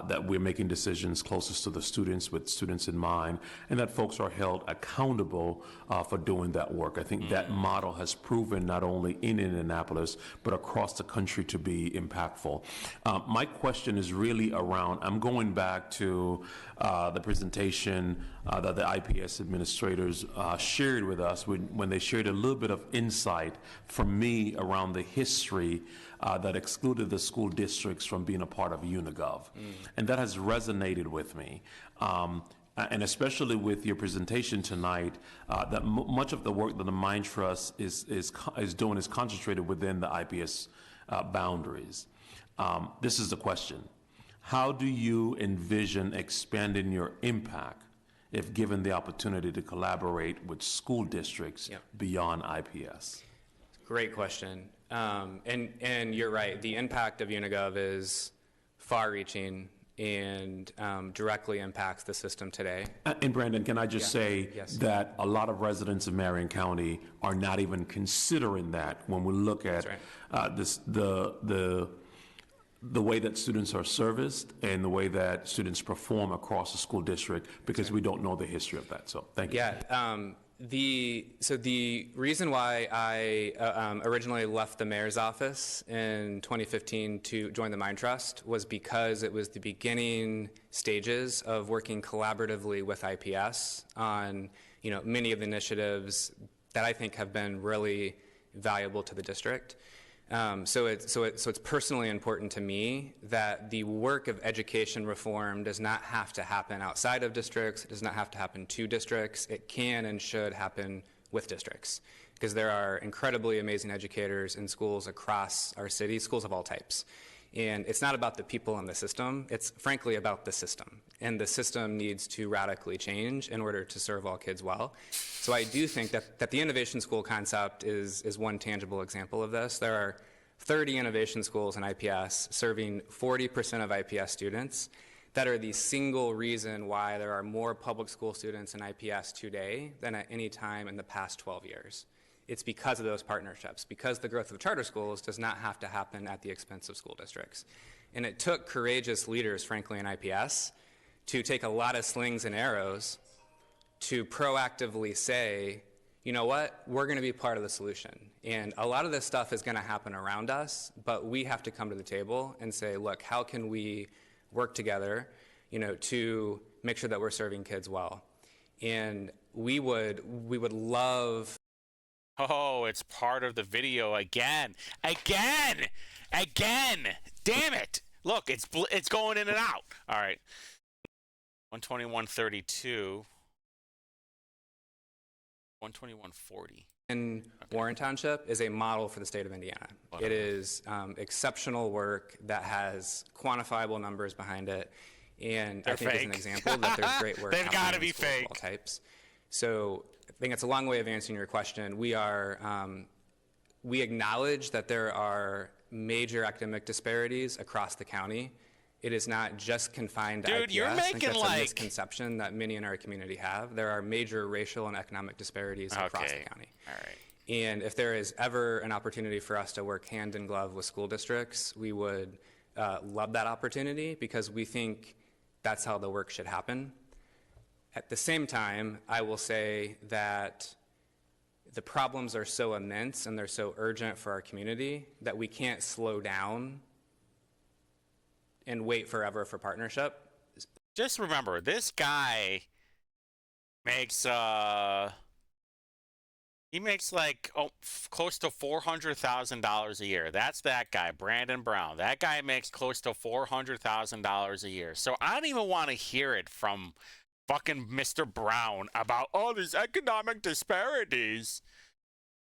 that we're making decisions closest to the students with students in mind, and that folks are held accountable for doing that work. I think that model has proven not only in Indianapolis, but across the country to be impactful. My question is really around, I'm going back to the presentation that the IPS administrators shared with us when they shared a little bit of insight from me around the history that excluded the school districts from being a part of Unigov. And that has resonated with me. And especially with your presentation tonight, that much of the work that the Mind Trust is doing is concentrated within the IPS boundaries. This is the question. How do you envision expanding your impact if given the opportunity to collaborate with school districts beyond IPS? Great question. And you're right, the impact of Unigov is far-reaching and directly impacts the system today. And Brandon, can I just say that a lot of residents of Marion County are not even considering that when we look at the way that students are serviced and the way that students perform across the school district, because we don't know the history of that. So thank you. Yeah. So the reason why I originally left the mayor's office in 2015 to join the Mind Trust was because it was the beginning stages of working collaboratively with IPS on many of the initiatives that I think have been really valuable to the district. So it's personally important to me that the work of education reform does not have to happen outside of districts. It does not have to happen to districts. It can and should happen with districts, because there are incredibly amazing educators in schools across our city, schools of all types. And it's not about the people in the system. It's frankly about the system. And the system needs to radically change in order to serve all kids well. So I do think that the innovation school concept is one tangible example of this. There are 30 innovation schools in IPS serving 40% of IPS students. that are the single reason why there are more public school students in IPS today than at any time in the past 12 years. It's because of those partnerships, because the growth of charter schools does not have to happen at the expense of school districts. And it took courageous leaders, frankly, in IPS to take a lot of slings and arrows to proactively say, you know what, we're going to be part of the solution. And a lot of this stuff is going to happen around us, but we have to come to the table and say, look, how can we work together, to make sure that we're serving kids well? And we would love. Oh, it's part of the video again. Damn it. Look, it's going in and out. All right. 121.32. 121.40. In Warren Township is a model for the state of Indiana. It is exceptional work that has quantifiable numbers behind it. And They're I think fake. it's an example that there's great work They've happening gotta in be schools of fake. all types. So I think it's a long way of answering your question. We acknowledge that there are major academic disparities across the county. It is not just confined to Dude, IPS. you're I think making that's like a misconception that many in our community have. There are major racial and economic disparities across the county. All right. And if there is ever an opportunity for us to work hand in glove with school districts, we would love that opportunity because we think that's how the work should happen. At the same time, I will say that the problems are so immense and they're so urgent for our community that we can't slow down and wait forever for partnership. Just remember, this guy makes he makes like close to $400,000 a year. That's that guy, Brandon Brown. That guy makes close to $400,000 a year. So I don't even want to hear it from fucking Mr. Brown about all these economic disparities.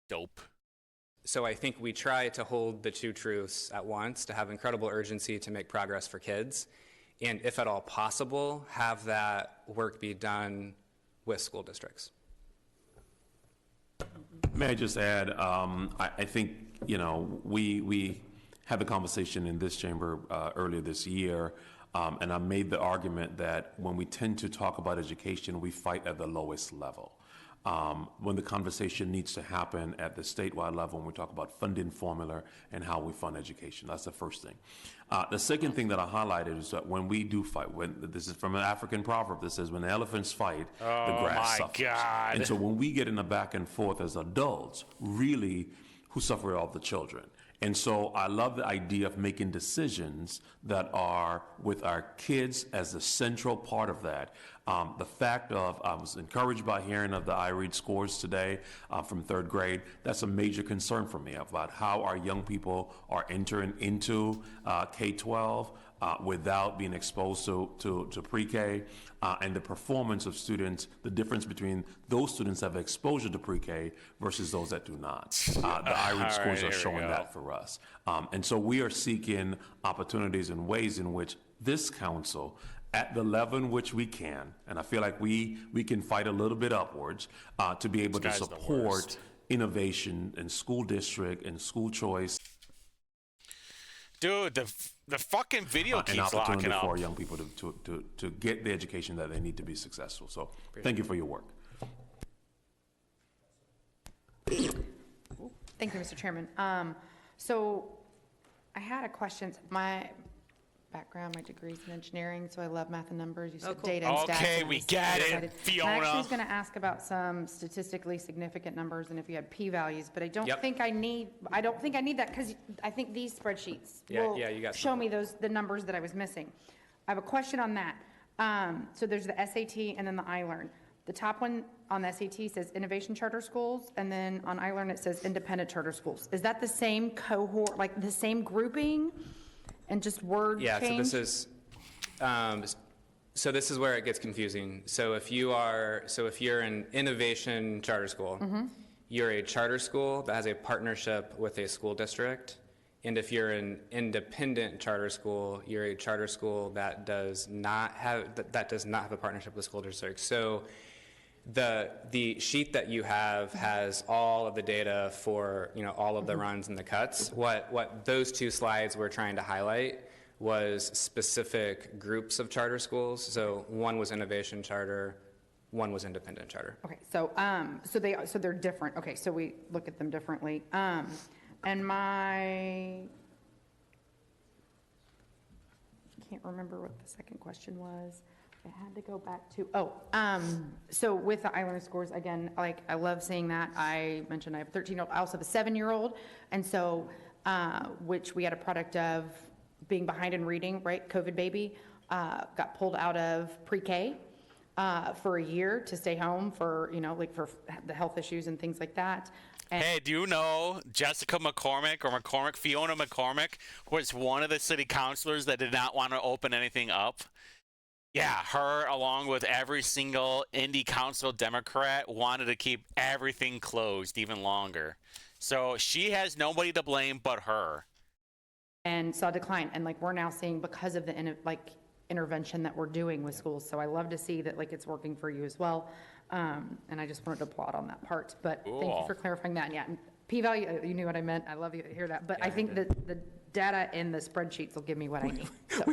Dope. So I think we try to hold the two truths at once, to have incredible urgency to make progress for kids, and if at all possible, have that work be done with school districts. May I just add, I think, we had the conversation in this chamber earlier this year, and I made the argument that when we tend to talk about education, we fight at the lowest level. When the conversation needs to happen at the statewide level, when we talk about funding formula and how we fund education. That's the first thing. The second thing that I highlighted is that when we do fight, this is from an African proverb that says, when the elephants fight, the grass suffers. God. And so when we get in a back and forth as adults, really, who suffer are the children. And so I love the idea of making decisions that are with our kids as the central part of that. The fact of, I was encouraged by hearing of the IREAD scores today from third grade. That's a major concern for me about how our young people are entering into K-12 without being exposed to pre-K, and the performance of students, the difference between those students that have exposure to pre-K versus those that do not. The IREAD scores are showing that for us. And so we are seeking opportunities and ways in which this council, at the level in which we can, and I feel like we can fight a little bit upwards to be able to support innovation in school district and school choice. Dude, the fucking video keeps locking up. An opportunity for young people to get the education that they need to be successful. So thank you for your work. Thank you, Mr. Chairman. So I had a question. My background, my degree's in engineering, so I love math and numbers. You said data and stats. Okay, and we I was get it, excited. Fiona. I actually was going to ask about some statistically significant numbers and if you had p-values, but I don't think I need that because I think these spreadsheets will you got show me the numbers that I was missing. I have a question on that. So there's the SAT and then the iLearn. The top one on the SAT says innovation charter schools, and then on iLearn it says independent charter schools. Is that the same cohort, like the same grouping? And just word change? Yeah, so this is where it gets confusing. So if you're an innovation charter school, you're a charter school that has a partnership with a school district. And if you're an independent charter school, you're a charter school that does not have a partnership with the school district. So the sheet that you have has all of the data for all of the runs and the cuts. What those two slides were trying to highlight was specific groups of charter schools. So one was innovation charter, one was independent charter. Okay, so they're different. Okay, so we look at them differently. And I can't remember what the second question was. I had to go back to, so with the I Learn scores, again, like, I love seeing that. I mentioned I have a 13-year-old, I also have a 7-year-old, and so, which we had a product of being behind in reading, right? COVID baby, got pulled out of pre-K for a year to stay home for, like for the health issues and things like that. And Hey, do you know Jessica McCormick, or Fiona McCormick was one of the city councilors that did not want to open anything up? Yeah, her, along with every single Indy Council Democrat, wanted to keep everything closed even longer. So she has nobody to blame but her. and saw decline, and like, we're now seeing because of the intervention that we're doing with schools. So I love to see that, like, it's working for you as well. And I just wanted to applaud on that part, but thank you Cool. for clarifying that. Yeah, p-value, you knew what I meant. I love you to hear that, but I think that the data in the spreadsheets will give me what I need. So,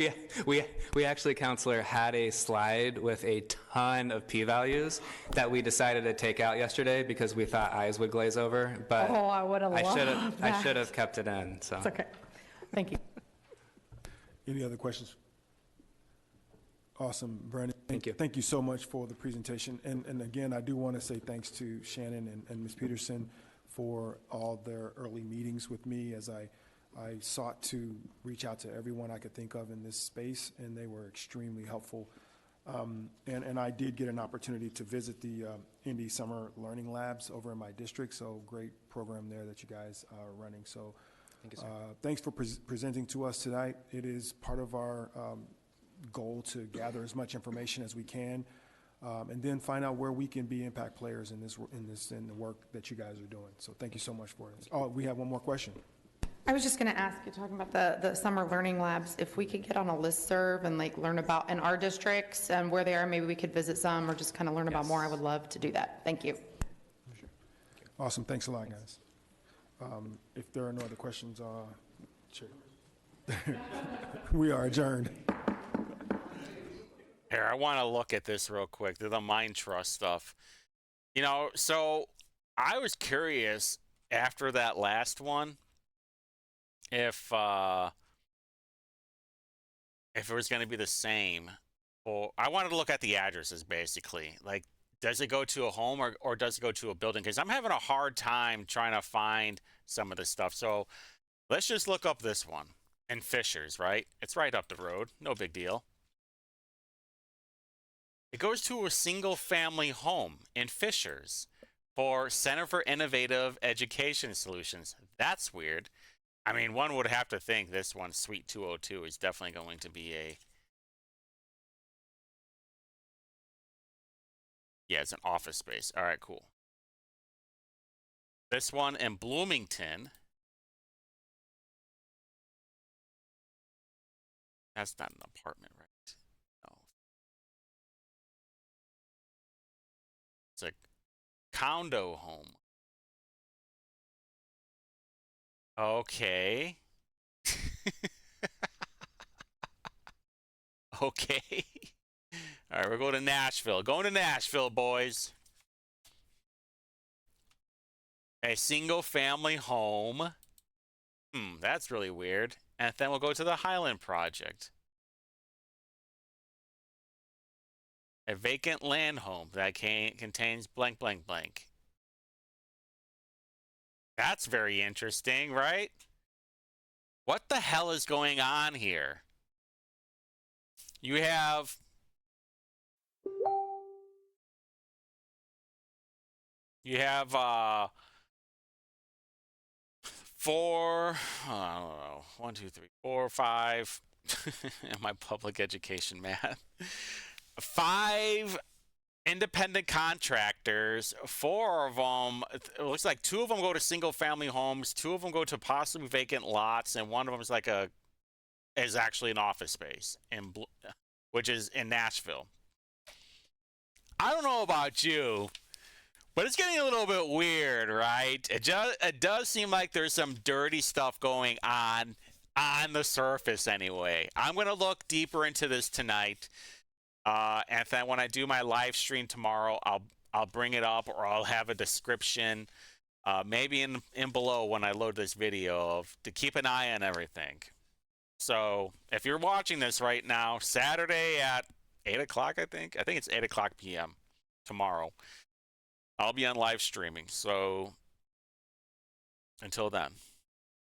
We actually, Counselor, had a slide with a ton of p-values that we decided to take out yesterday because we thought eyes would glaze over, but oh, I would have loved that. I should have kept it in, so. It's okay. Thank you. Any other questions? Awesome, Brandon. Thank you. Thank you so much for the presentation. And again, I do want to say thanks to Shannon and Ms. Peterson for all their early meetings with me as I sought to reach out to everyone I could think of in this space, and they were extremely helpful. And I did get an opportunity to visit the Indy Summer Learning Labs over in my district, so great program there that you guys are running. So Thank you, sir. thanks for presenting to us tonight. It is part of our goal to gather as much information as we can, and then find out where we can be impact players in the work that you guys are doing. So thank you so much for it. Oh, we have one more question. I was just going to ask you, talking about the summer learning labs, if we could get on a listserv and like learn about in our districts and where they are, maybe we could visit some or just kind of learn about more. I would love to do that. Thank you. Awesome. Thanks a lot, guys. If there are no other questions, Chair. We are adjourned. Here, I want to look at this real quick, the Mind Trust stuff. So I was curious after that last one if it was going to be the same. Well, I wanted to look at the addresses, basically. Like, does it go to a home or does it go to a building? Because I'm having a hard time trying to find some of this stuff. So let's just look up this one in Fishers, right? It's right up the road. No big deal. It goes to a single-family home in Fishers for Center for Innovative Education Solutions. That's weird. I mean, one would have to think this one, Suite 202, is definitely going to be yeah, it's an office space. All right, cool. This one in Bloomington. That's not an apartment, right? No. It's a condo home. Okay. Okay. All right, we're going to Nashville. Going to Nashville, boys. A single family home. That's really weird. And then we'll go to the Highland Project. A vacant land home that contains blank, blank, blank. That's very interesting, right? What the hell is going on here? You have four, I don't know, 1, 2, 3, 4, 5, my public education math, 5 independent contractors. 4 of them, it looks like 2 of them go to single family homes, 2 of them go to possibly vacant lots, and 1 of them is actually an office space, which is in Nashville. I don't know about you, but it's getting a little bit weird, right? It does seem like there's some dirty stuff going on on the surface anyway. I'm going to look deeper into this tonight. And then when I do my live stream tomorrow, I'll bring it up, or I'll have a description, maybe in below when I load this video, to keep an eye on everything. So if you're watching this right now, Saturday at 8 o'clock, I think it's 8 o'clock p.m. tomorrow, I'll be on live streaming. So until then.